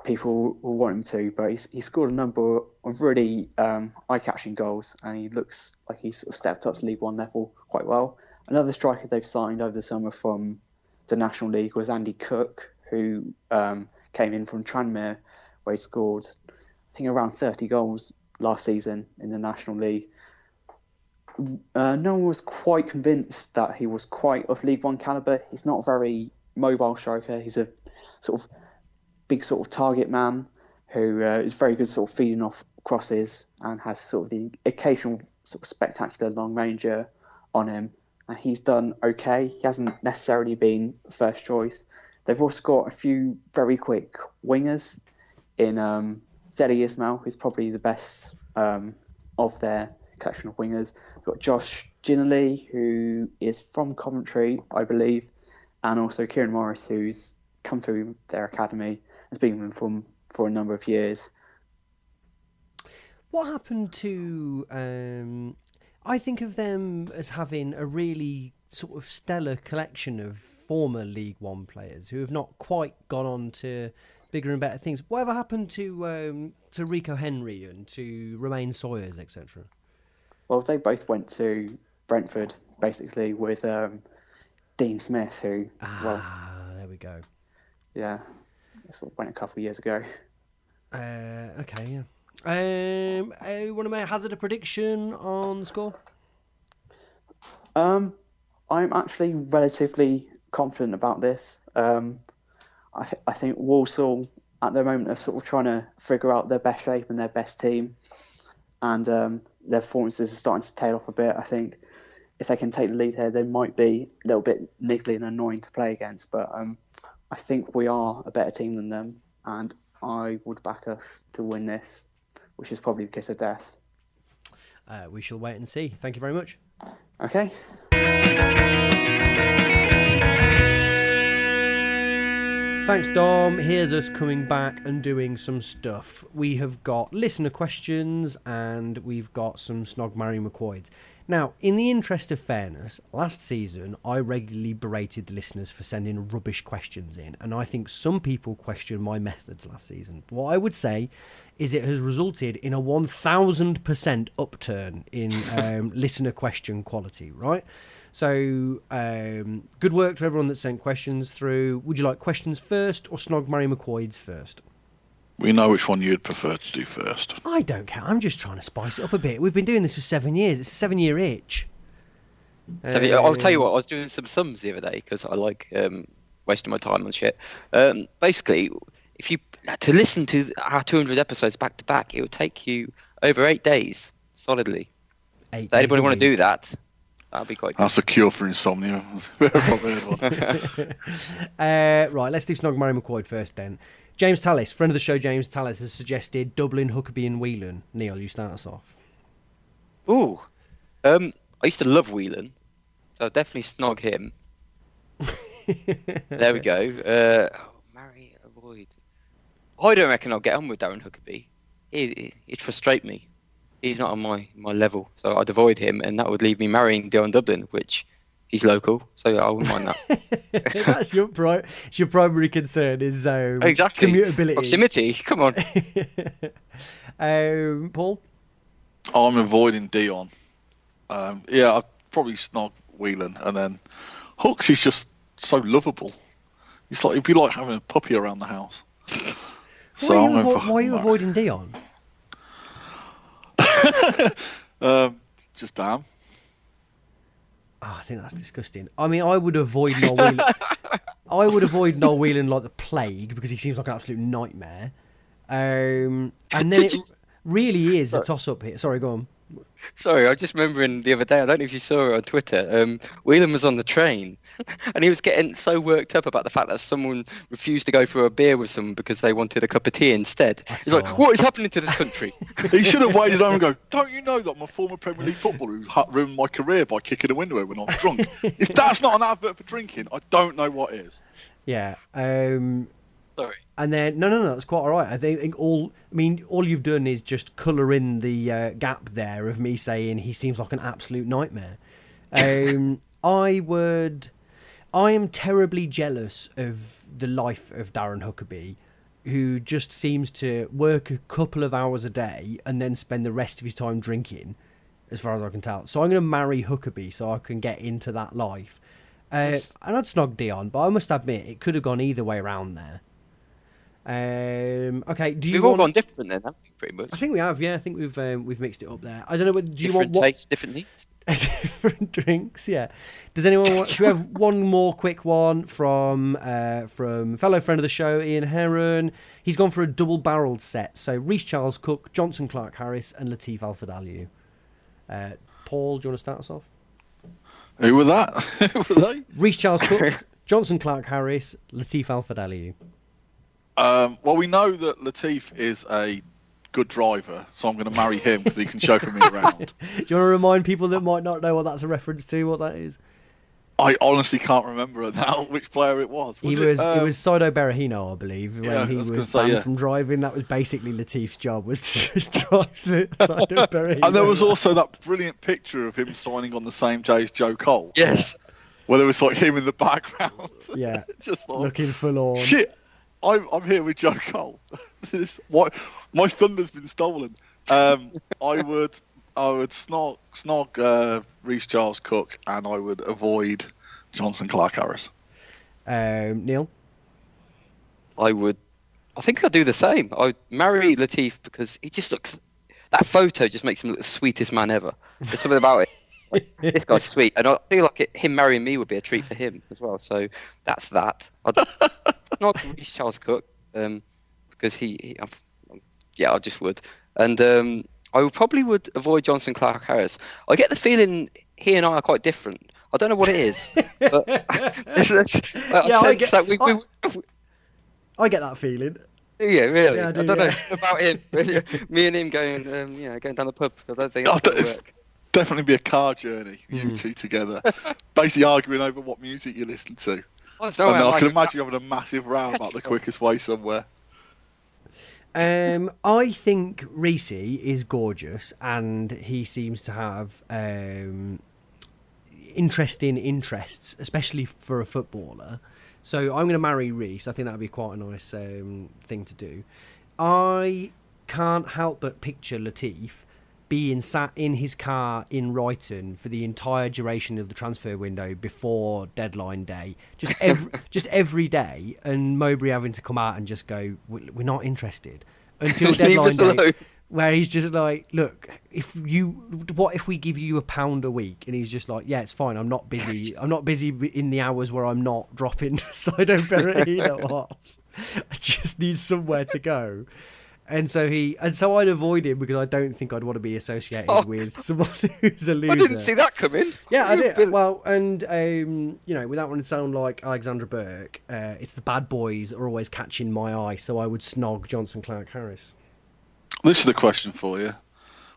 people will want him to, but he scored a number of really eye-catching goals, and he looks like he's sort of stepped up to League One level quite well. Another striker they've signed over the summer from the National League was Andy Cook, who came in from Tranmere, where he scored, I think, around 30 goals last season in the National League. No one was quite convinced that he was quite of League One calibre. He's not a very mobile striker. He's a sort of big sort of target man who is very good sort of feeding off crosses and has sort of the occasional sort of spectacular long ranger on him. And he's done okay. He hasn't necessarily been first choice. They've also got a few very quick wingers in Zeli Ismail, who's probably the best of their collection of wingers. We've got Josh Ginnerly, who is from Coventry, I believe, and also Kieran Morris, who's come through their academy, has been with them for a number of years. What happened to... I think of them as having a really sort of stellar collection of former League One players who have not quite gone on to bigger and better things. Whatever happened to Rico Henry and to Romain Sawyers, etc.? Well, they both went to Brentford, basically, with Dean Smith, who... there we go. Yeah, sort of went a couple of years ago. Okay, yeah. Want to hazard a prediction on the score? I'm actually relatively confident about this. I think Walsall at the moment are sort of trying to figure out their best shape and their best team, and their performances are starting to tail off a bit. I think if they can take the lead here, they might be a little bit niggly and annoying to play against. But I think we are a better team than them, and I would back us to win this, which is probably the kiss of death. We shall wait and see. Thank you very much. Okay. Thanks, Dom. Here's us coming back and doing some stuff. We have got listener questions and we've got some Snog, Marry, McQuoids. Now, in the interest of fairness, last season I regularly berated the listeners for sending rubbish questions in, and I think some people questioned my methods last season. What I would say is it has resulted in a 1,000% upturn in listener question quality, right? So, good work to everyone that sent questions through. Would you like questions first or Snog, Marry, McQuoids first? We know which one you'd prefer to do first. I don't care. I'm just trying to spice it up a bit. We've been doing this for 7 years. It's a 7-year itch. I'll tell you what, I was doing some sums the other day because I like wasting my time on shit. Basically, if you to listen to our 200 episodes back to back, it would take you over 8 days solidly. 8 So anybody want to do that? That'd be quite good. That's a cure for insomnia. Right, let's do Snog, Marry, McQuoid first then. James Tallis, friend of the show, James Tallis, has suggested Dublin, Huckabee and Whelan. Neil, you start us off. Ooh. I used to love Whelan, so I'll definitely snog him. There we go. Marry, avoid. I don't reckon I'll get on with Darren Huckabee. He'd frustrate me. He's not on my level, so I'd avoid him, and that would leave me marrying Dion Dublin, which he's local, so I wouldn't mind that. That's your primary concern is exactly commutability. Proximity, come on. Paul? I'm avoiding Dion. I'd probably snog Whelan, and then Hooks is just so lovable. It's like it'd be like having a puppy around the house. Why are you avoiding Dion? Just damn. I think that's disgusting. I mean, I would avoid Noel Whelan. I would avoid Noel Whelan like the plague because he seems like an absolute nightmare. And then it really is a toss-up here. Sorry, go on. Sorry, I was just remembering the other day, I don't know if you saw it on Twitter, Whelan was on the train and he was getting so worked up about the fact that someone refused to go for a beer with someone because they wanted a cup of tea instead. He's like, what is happening to this country? He should have waited on and go, don't you know that I'm a former Premier League footballer who's ruined my career by kicking a window when I'm drunk? If that's not an advert for drinking, I don't know what is. Yeah. Sorry. And then no, that's quite all right. I think all you've done is just colour in the gap there of me saying he seems like an absolute nightmare. I am terribly jealous of the life of Darren Huckabee, who just seems to work a couple of hours a day and then spend the rest of his time drinking, as far as I can tell. So I'm going to marry Huckabee so I can get into that life. Yes. And I'd snog Dion, but I must admit it could have gone either way around there. Okay, We've all gone different then, haven't we, pretty much? I think we have, yeah. I think we've mixed it up there. I don't know. Do you want tastes, different needs? Different drinks, yeah. Does anyone want? Should we have one more quick one from fellow friend of the show, Ian Heron? He's gone for a double-barreled set. So Reece Charles Cook, Johnson Clark Harris, and Latif Al-Fadaliu. Paul, do you want to start us off? Who were that? Who were they? Reece Charles Cook, Johnson Clark Harris, Latif Al-Fadaliu. Well, we know that Latif is a good driver, so I'm going to marry him because he can chauffeur me around. Do you want to remind people that might not know what that's a reference to, what that is? I honestly can't remember now which player it was. It was Saido Berahino, I believe, when he was banned from driving. That was basically Latif's job, was to just drive the Saido Berahino. And there was also that brilliant picture of him signing on the same day as Joe Cole. Yes. Where there was like him in the background. Yeah. Just like, looking forlorn. Shit. I'm here with Joe Cole. My thunder's been stolen. I would snog Reece Charles Cook, and I would avoid Johnson Clark Harris. Neil? I think I'd do the same. I'd marry Latif because he just looks. That photo just makes him look the sweetest man ever. There's something about it. Like, this guy's sweet, and I feel like him marrying me would be a treat for him as well. So that's that. I'd not Reece Charles Cook because I just would, and I probably would avoid Johnson Clark Harris. I get the feeling he and I are quite different. I don't know what it is. But I get that feeling. Yeah, really. Yeah, I don't know about him. Me and him going down the pub. I don't think that's going to work. Definitely be a car journey, you two together, basically arguing over what music you listen to. I can imagine you having a massive row about the quickest way somewhere. I think Reece is gorgeous, and he seems to have interesting interests, especially for a footballer. So I'm going to marry Reece. I think that would be quite a nice thing to do. I can't help but picture Latif being sat in his car in Brighton for the entire duration of the transfer window before deadline day, just every day, and Mowbray having to come out and just go, "We're not interested," until deadline day, where he's just like, "Look, what if we give you £1 a week?" And he's just like, "Yeah, it's fine. I'm not busy. I'm not busy in the hours where I'm not dropping Sido Berahino off. I just need somewhere to go." And so I'd avoid him because I don't think I'd want to be associated with someone who's a loser. I didn't see that coming. Yeah, I did. Well, and without wanting to sound like Alexandra Burke, it's the bad boys are always catching my eye, so I would snog Johnson Clark Harris. This is the question for you.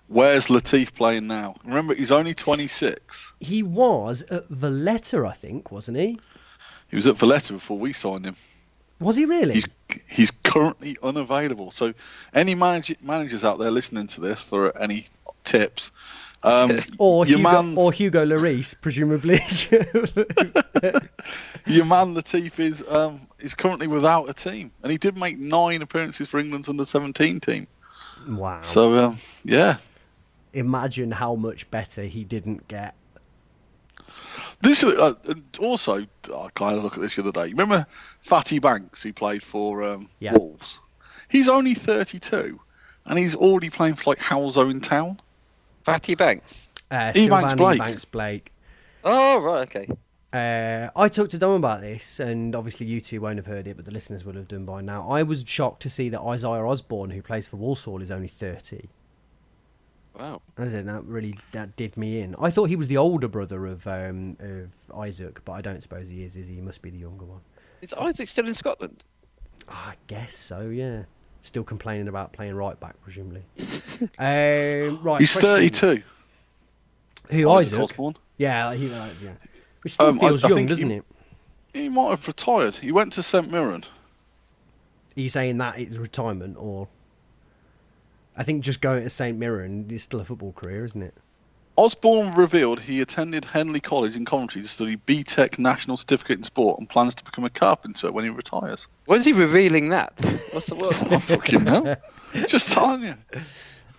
Where's Latif playing now? Remember, he's only 26. He was at Valletta, I think, wasn't he? He was at Valletta before we signed him. Was he really? He's currently unavailable. So any managers out there listening to this for any tips, or Hugo Lloris, presumably. Your man Latif is currently without a team, and he did make 9 appearances for England's under-17 team. Wow. So yeah. Imagine how much better he didn't get. This also, I kind of look at this the other day. Remember Fatty Banks, who played for Wolves? He's only 32, and he's already playing for like Halzo in town. Fatty Banks? Banks Blake. Oh, right, okay. I talked to Dom about this, and obviously you two won't have heard it, but the listeners will have done by now. I was shocked to see that Isaiah Osborne, who plays for Walsall, is only 30. Wow. That did me in. I thought he was the older brother of Isaac, but I don't suppose he is he? He must be the younger one. Is Isaac still in Scotland? I guess so, yeah. Still complaining about playing right back, presumably. Right. He's 32. Who, Isaac? Osborne? Yeah. Which still feels young, doesn't it? He might have retired. He went to St Mirren. Are you saying that it's retirement, or... I think just going to St Mirren is still a football career, isn't it? Osborne revealed he attended Henley College in Coventry to study BTEC National Certificate in Sport and plans to become a carpenter when he retires. Why is he revealing that? What's the word? I fucking know. Just telling you.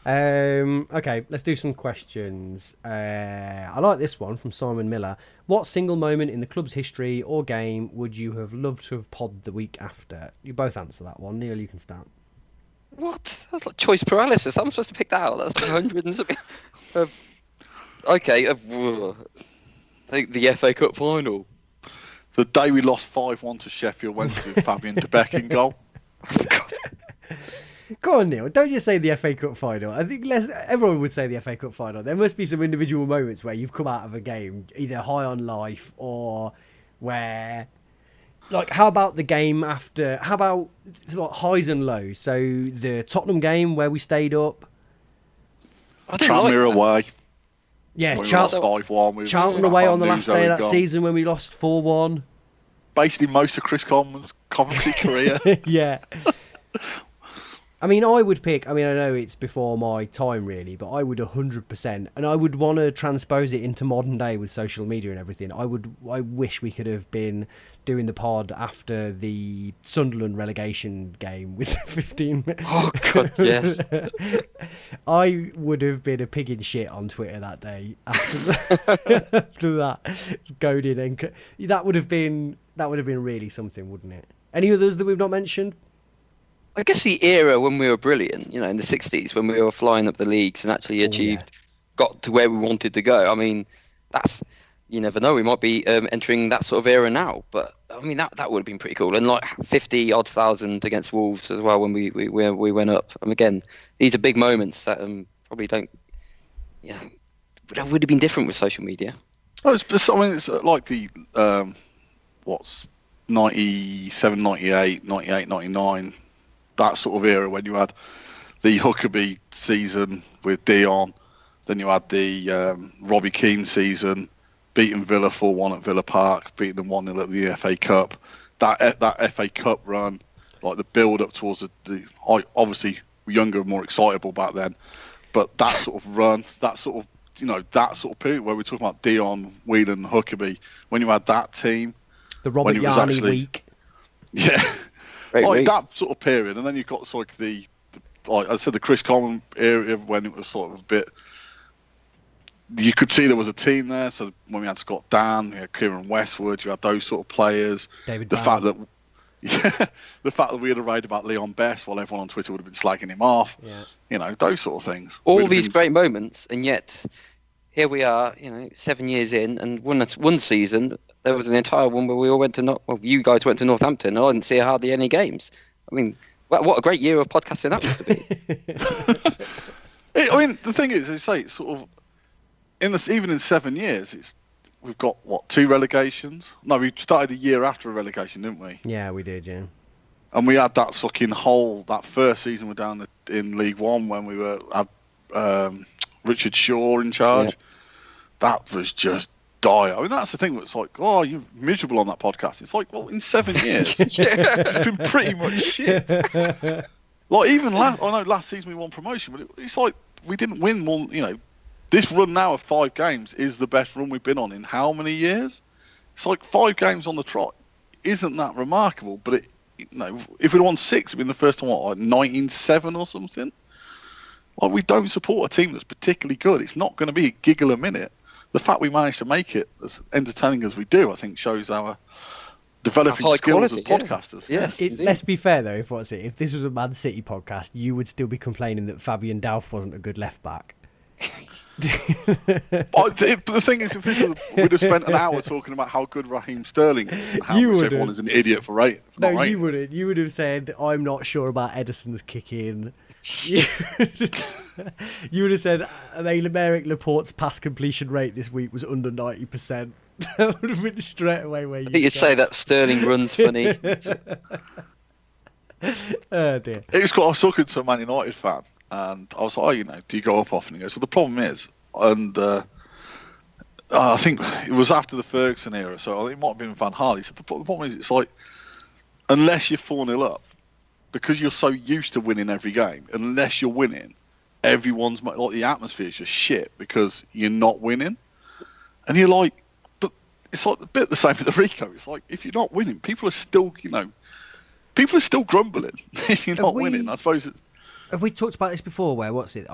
Okay, let's do some questions. I like this one from Simon Miller. What single moment in the club's history or game would you have loved to have podded the week after? You both answer that one. Neil, you can start. What? That's like choice paralysis. I'm supposed to pick that out. That's like 100 and something. Okay. I think the FA Cup final. The day we lost 5-1 to Sheffield Wednesday with Fabian De Beek in goal. Go on, Neil. Don't just say the FA Cup final. I think everyone would say the FA Cup final. There must be some individual moments where you've come out of a game either high on life or where... Like, how about the game after... How about like highs and lows? So, the Tottenham game where we stayed up. Tranmere away. Yeah, Charlton away on the last day of that season when we lost 4-1. Basically, most of Chris Coleman's Coventry career. Yeah. I mean, I would pick... I mean, I know it's before my time, really, but I would 100%. And I would want to transpose it into modern day with social media and everything. I wish we could have been doing the pod after the Sunderland relegation game with 15 minutes. Oh, God, yes. I would have been a pig in shit on Twitter that day after that. Goaded and that would have been really something, wouldn't it? Any others that we've not mentioned? I guess the era when we were brilliant, in the 60s, when we were flying up the leagues and actually got to where we wanted to go. I mean, that's... You never know. We might be entering that sort of era now, but I mean that would have been pretty cool. And like 50-odd thousand against Wolves as well when we went up. And again, these are big moments that probably don't, that would have been different with social media. Oh, it's like the what's 97, 98, 98, 99, that sort of era when you had the Huckabee season with Dion, then you had the Robbie Keane season, beating Villa 4-1 at Villa Park, beating them 1-0 at the FA Cup. That FA Cup run, like the build up towards obviously younger, more excitable back then, but that sort of run, that sort of period where we're talking about Dion, Whelan, Huckabee, when you had that team, the Robert Yarney week, yeah, Great that sort of period, and then you've got like like I said, the Chris Coleman area when it was sort of a bit. You could see there was a team there. So when we had Scott Dan, you had Kieran Westwood, you had those sort of players. David the Barron. fact that we had a raid about Leon Best while everyone on Twitter would have been slagging him off. Yeah. Those sort of things. All these great moments, and yet here we are, 7 years in, and one season there was an entire one where we all went to you guys went to Northampton, and I didn't see hardly any games. I mean, what a great year of podcasting that must have been. The thing is, they say it's sort of even in 7 years, we've got 2 relegations. No, we started a year after a relegation, didn't we? Yeah, we did. Yeah. And we had that fucking that first season we're down in League One when we had Richard Shaw in charge. Yeah. That was just dire. I mean, that's the thing that's like, oh, you're miserable on that podcast. It's like, well, in 7 years, it's been pretty much shit. Like, even last season we won promotion, but it's like we didn't win more, This run now of 5 games is the best run we've been on in how many years? It's like 5 games on the trot. Isn't that remarkable? But if we'd won 6, it'd been the first time, like 1907 or something. Like, we don't support a team that's particularly good. It's not going to be a giggle a minute. The fact we managed to make it as entertaining as we do, I think, shows our developing high skills quality, as podcasters. Yes. Let's be fair though. If this was a Man City podcast, you would still be complaining that Fabian Delph wasn't a good left back. But the thing is, if we'd have spent an hour talking about how good Raheem Sterling is and how much everyone is an idiot for rating. You wouldn't. You would have said, "I'm not sure about Edison's kick-in." You would have said, "Aymeric Laporte's pass completion rate this week was under 90%." That would have been straight away where you. I think you'd say that Sterling runs funny. Oh dear. I was talking to a Man United fan. And I was like, do you go up often? He goes, well, the problem is, and I think it was after the Ferguson era, so I think it might have been Van Gaal. He said, the problem is, it's like, unless you're 4-0 up, because you're so used to winning every game, unless you're winning, everyone's, like, the atmosphere is just shit because you're not winning. And you're like, but it's like a bit the same with the Rico. It's like, if you're not winning, people are still, grumbling if you're not winning. I suppose it's, have we talked about this before? I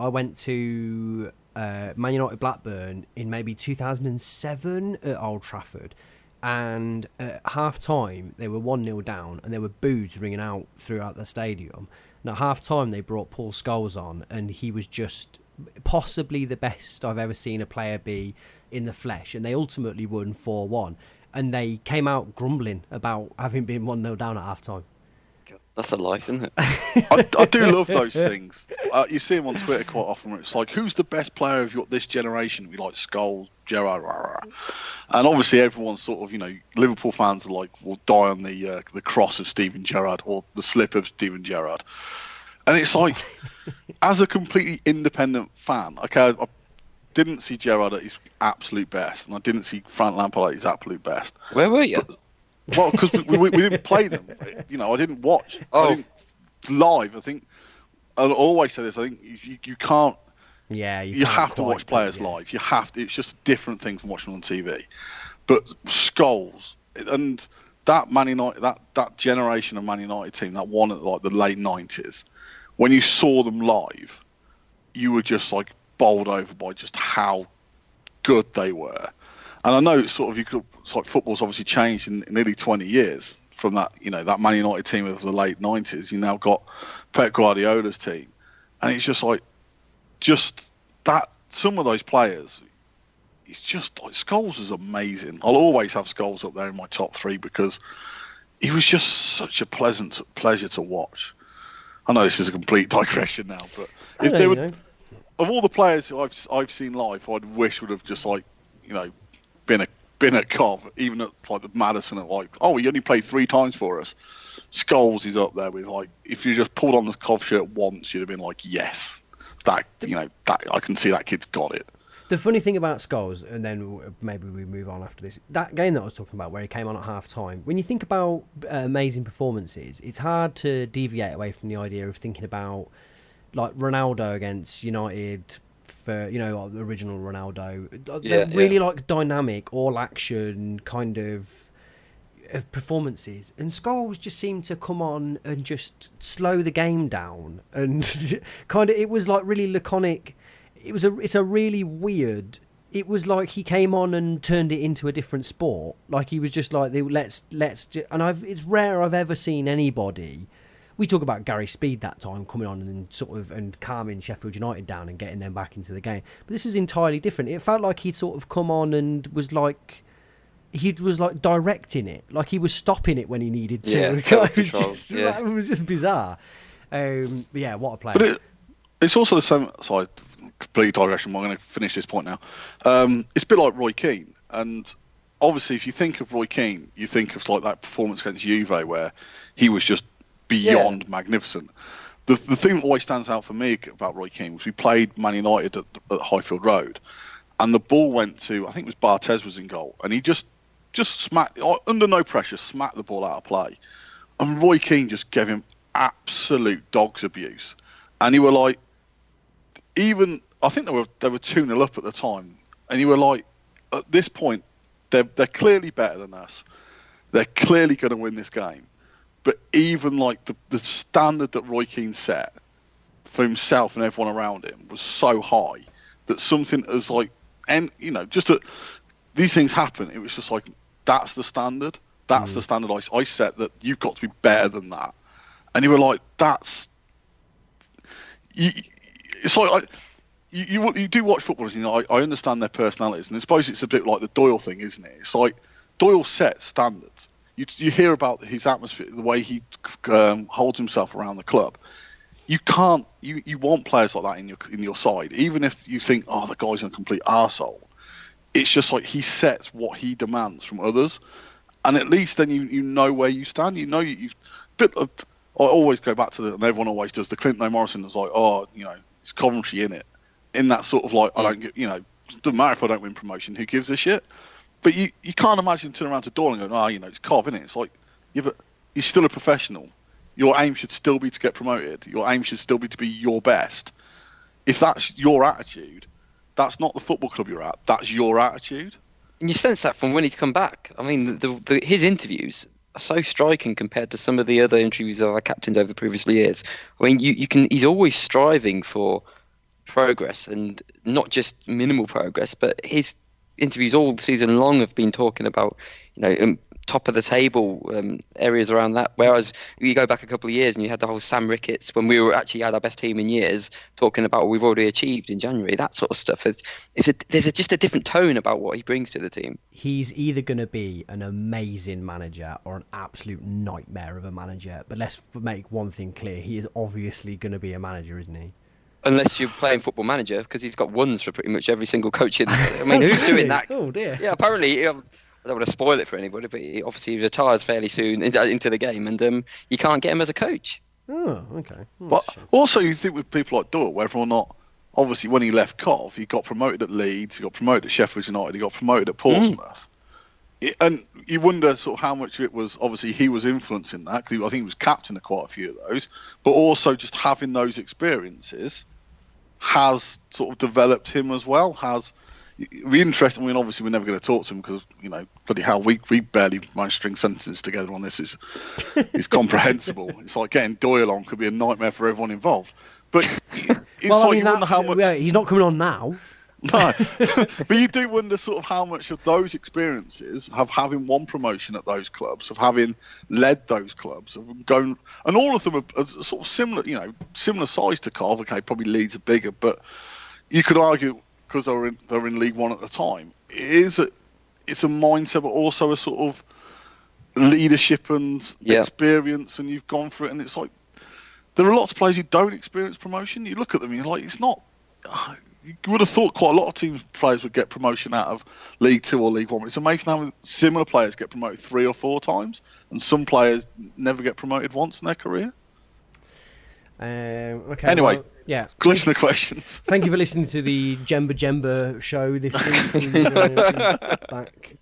went to Man United Blackburn in maybe 2007 at Old Trafford, and at half time they were 1-0 down, and there were boos ringing out throughout the stadium. And at half time they brought Paul Scholes on, and he was just possibly the best I've ever seen a player be in the flesh. And they ultimately won 4-1, and they came out grumbling about having been 1-0 down at half time. That's a life, isn't it? I do love those things. You see them on Twitter quite often where it's like, who's the best player of this generation? We like Scholes, Gerrard, and obviously everyone's sort of, Liverpool fans are like, will die on the cross of Steven Gerrard or the slip of Steven Gerrard. And it's like, as a completely independent fan, okay, I didn't see Gerrard at his absolute best, and I didn't see Frank Lampard at his absolute best. Where were you? Well, because we didn't play them. I didn't watch. Oh. I didn't live. I think I'll always say this. I think you can't. Yeah, you have to watch players live. You have to. It's just a different thing from watching on TV. But Scholes and that Man United, that generation of Man United team, that one at like the late 90s, when you saw them live, you were just like bowled over by just how good they were. And I know it's like football's obviously changed in nearly 20 years from that, that Man United team of the late 90s. You now got Pep Guardiola's team. And it's just like, that, some of those players, it's just like, Scholes is amazing. I'll always have Scholes up there in my top 3 because he was just such a pleasure to watch. I know this is a complete digression now, but if there were, of all the players who I've seen live, I'd wish would have just been at Cov, even at like the Madison, at like, oh, he only played 3 times for us. Scholes is up there with like, if you just pulled on the Cov shirt once, you'd have been like, yes, that I can see that kid's got it. The funny thing about Scholes, and then maybe we move on after this, that game that I was talking about where he came on at half time, when you think about amazing performances, it's hard to deviate away from the idea of thinking about like Ronaldo against United, for like the original Ronaldo. They're really like dynamic, all action kind of performances, and Scholes just seemed to come on and just slow the game down, and kind of, it was like really laconic. It's a really weird. It was like he came on and turned it into a different sport. Like he was just like, let's it's rare I've ever seen anybody. We talk about Gary Speed that time coming on and sort of and calming Sheffield United down and getting them back into the game. But this is entirely different. It felt like he'd sort of come on and was like directing it, like he was stopping it when he needed to. Yeah, it was just bizarre. But yeah, what a player. But it's also the same. Sorry, complete digression. I'm going to finish this point now. It's a bit like Roy Keane, and obviously, if you think of Roy Keane, you think of like that performance against Juve where he was just beyond magnificent. The thing that always stands out for me about Roy Keane was we played Man United at Highfield Road, and the ball went to, I think it was Barthez was in goal, and he just smacked, under no pressure, smacked the ball out of play, and Roy Keane just gave him absolute dog's abuse, and you were like, even I think they were 2-0 up at the time, and you were like, at this point, they're clearly better than us, they're clearly going to win this game. But even like the standard that Roy Keane set for himself and everyone around him was so high that something as like, and these things happen. It was just like, that's the standard. That's the standard I set, that you've got to be better than that. And you were like, it's like you do watch footballers. I understand their personalities, and I suppose it's a bit like the Doyle thing, isn't it? It's like Doyle sets standards. You hear about his atmosphere, the way he holds himself around the club. You can't. You want players like that in your side, even if you think, oh, the guy's a complete arsehole. It's just like he sets what he demands from others, and at least then you know where you stand. You know you. I always go back to and everyone always does. The Clinton O'Morrison is like, oh, it's Coventry in it, in that sort of like, I don't get, it doesn't matter if I don't win promotion. Who gives a shit? But you can't imagine turning around to Doyle and going, it's Cov, innit? It's like, yeah, but you're still a professional. Your aim should still be to get promoted. Your aim should still be to be your best. If that's your attitude, that's not the football club you're at. That's your attitude. And you sense that from when he's come back. I mean, his interviews are so striking compared to some of the other interviews of our captains over the previous years. I mean, he's always striving for progress, and not just minimal progress, but his interviews all season long have been talking about, top of the table areas around that. Whereas you go back a couple of years and you had the whole Sam Ricketts, when we were actually had our best team in years, talking about what we've already achieved in January, that sort of stuff. There's just a different tone about what he brings to the team. He's either going to be an amazing manager or an absolute nightmare of a manager. But let's make one thing clear: he is obviously going to be a manager, isn't he? Unless you're playing Football Manager, because he's got ones for pretty much every single coach in. I mean, who's doing that? Oh dear. Yeah, apparently, I don't want to spoil it for anybody, but he retires fairly soon into the game, and you can't get him as a coach. Oh, okay. But also, you think with people like Doyle, whether or not, obviously, when he left Cov, he got promoted at Leeds, he got promoted at Sheffield United, he got promoted at Portsmouth. And you wonder sort of how much of it was, obviously, he was influencing that, because I think he was captain of quite a few of those, but also just having those experiences has sort of developed him as well. It'd be interesting. I mean, obviously, we're never going to talk to him because, bloody hell, we barely manage to string sentences together on this. Is comprehensible. It's like getting Doyle on could be a nightmare for everyone involved. But it's you wonder how much. Yeah, he's not coming on now. No, but you do wonder sort of how much of those experiences of having won promotion at those clubs, of having led those clubs, of going, and all of them are sort of similar, similar size to Cov. Okay, probably Leeds are bigger, but you could argue because they were in League One at the time. It's a mindset, but also a sort of leadership and experience, and you've gone through it, and it's like there are lots of players who don't experience promotion. You look at them, and you're like, it's not you would have thought quite a lot of teams players would get promotion out of League Two or League One. But it's amazing how similar players get promoted 3 or 4 times, and some players never get promoted once in their career. Okay. Anyway, well, yeah. listener questions. Thank you for listening to the Jemba show this week. Back.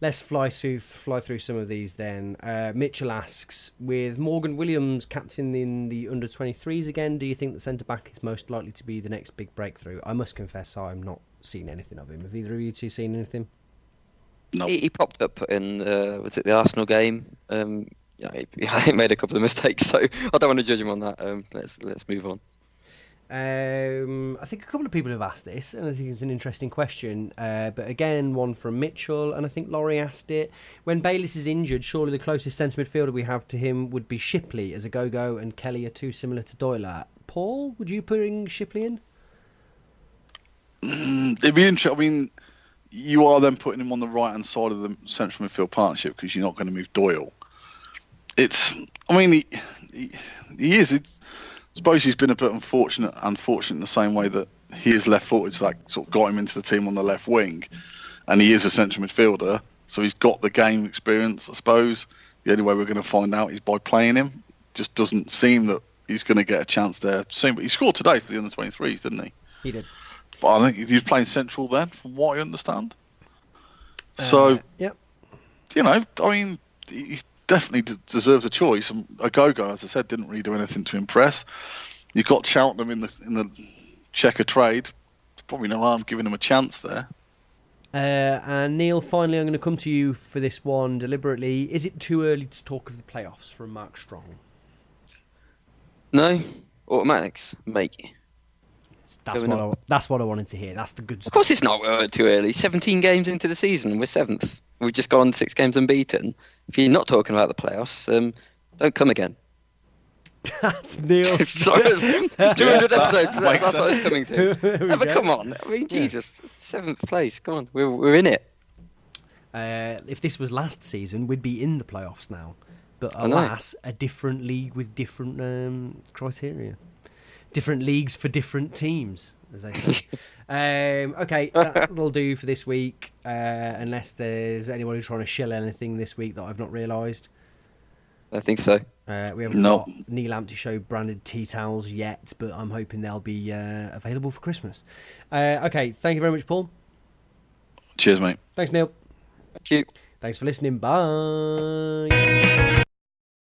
Let's fly through some of these then. Mitchell asks, with Morgan Williams captain in the under-23s again, do you think the centre-back is most likely to be the next big breakthrough? I must confess I'm not seeing anything of him. Have either of you two seen anything? No. He popped up in was it the Arsenal game? He made a couple of mistakes, so I don't want to judge him on that. Let's move on. I think a couple of people have asked this, and I think it's an interesting question. But again, one from Mitchell, and I think Laurie asked it. When Bayliss is injured, surely the closest centre midfielder we have to him would be Shipley, as Agogo and Kelly are too similar to Doyle. Paul, would you put Shipley in? It'd be interesting. I mean, you are then putting him on the right-hand side of the central midfield partnership because you're not going to move Doyle. He is. I suppose he's been a bit unfortunate in the same way that he is left-footed, so that sort of got him into the team on the left wing, and he is a central midfielder, so he's got the game experience, I suppose. The only way we're going to find out is by playing him. Just doesn't seem that he's going to get a chance there soon. But he scored today for the under-23s, didn't he? He did. But I think he was playing central then, from what I understand. So, yep. He definitely deserves a choice. And Agogo, as I said, didn't really do anything to impress. You've got Cheltenham in the checker trade. There's probably no harm giving him a chance there. And Neil, finally, I'm going to come to you for this one deliberately. Is it too early to talk of the playoffs from Mark Strong? No, automatics, mate. That's what I wanted to hear. That's the good stuff. Of course, it's not too early. 17 games into the season, we're 7th. We've just gone 6 games unbeaten. If you're not talking about the playoffs, don't come again. That's Neil. Sorry, 200 episodes. That's what I was coming to. But come on, I mean, Jesus, 7th place. Come on, we're in it. If this was last season, we'd be in the playoffs now. But alas, a different league with different criteria. Different leagues for different teams, as they say. Okay, that'll do for this week. Unless there's anyone who's trying to shill anything this week that I've not realised. I think so. We haven't got Neil Lamptey Show branded tea towels yet, but I'm hoping they'll be available for Christmas. Okay, thank you very much, Paul. Cheers, mate. Thanks, Neil. Thank you. Thanks for listening. Bye.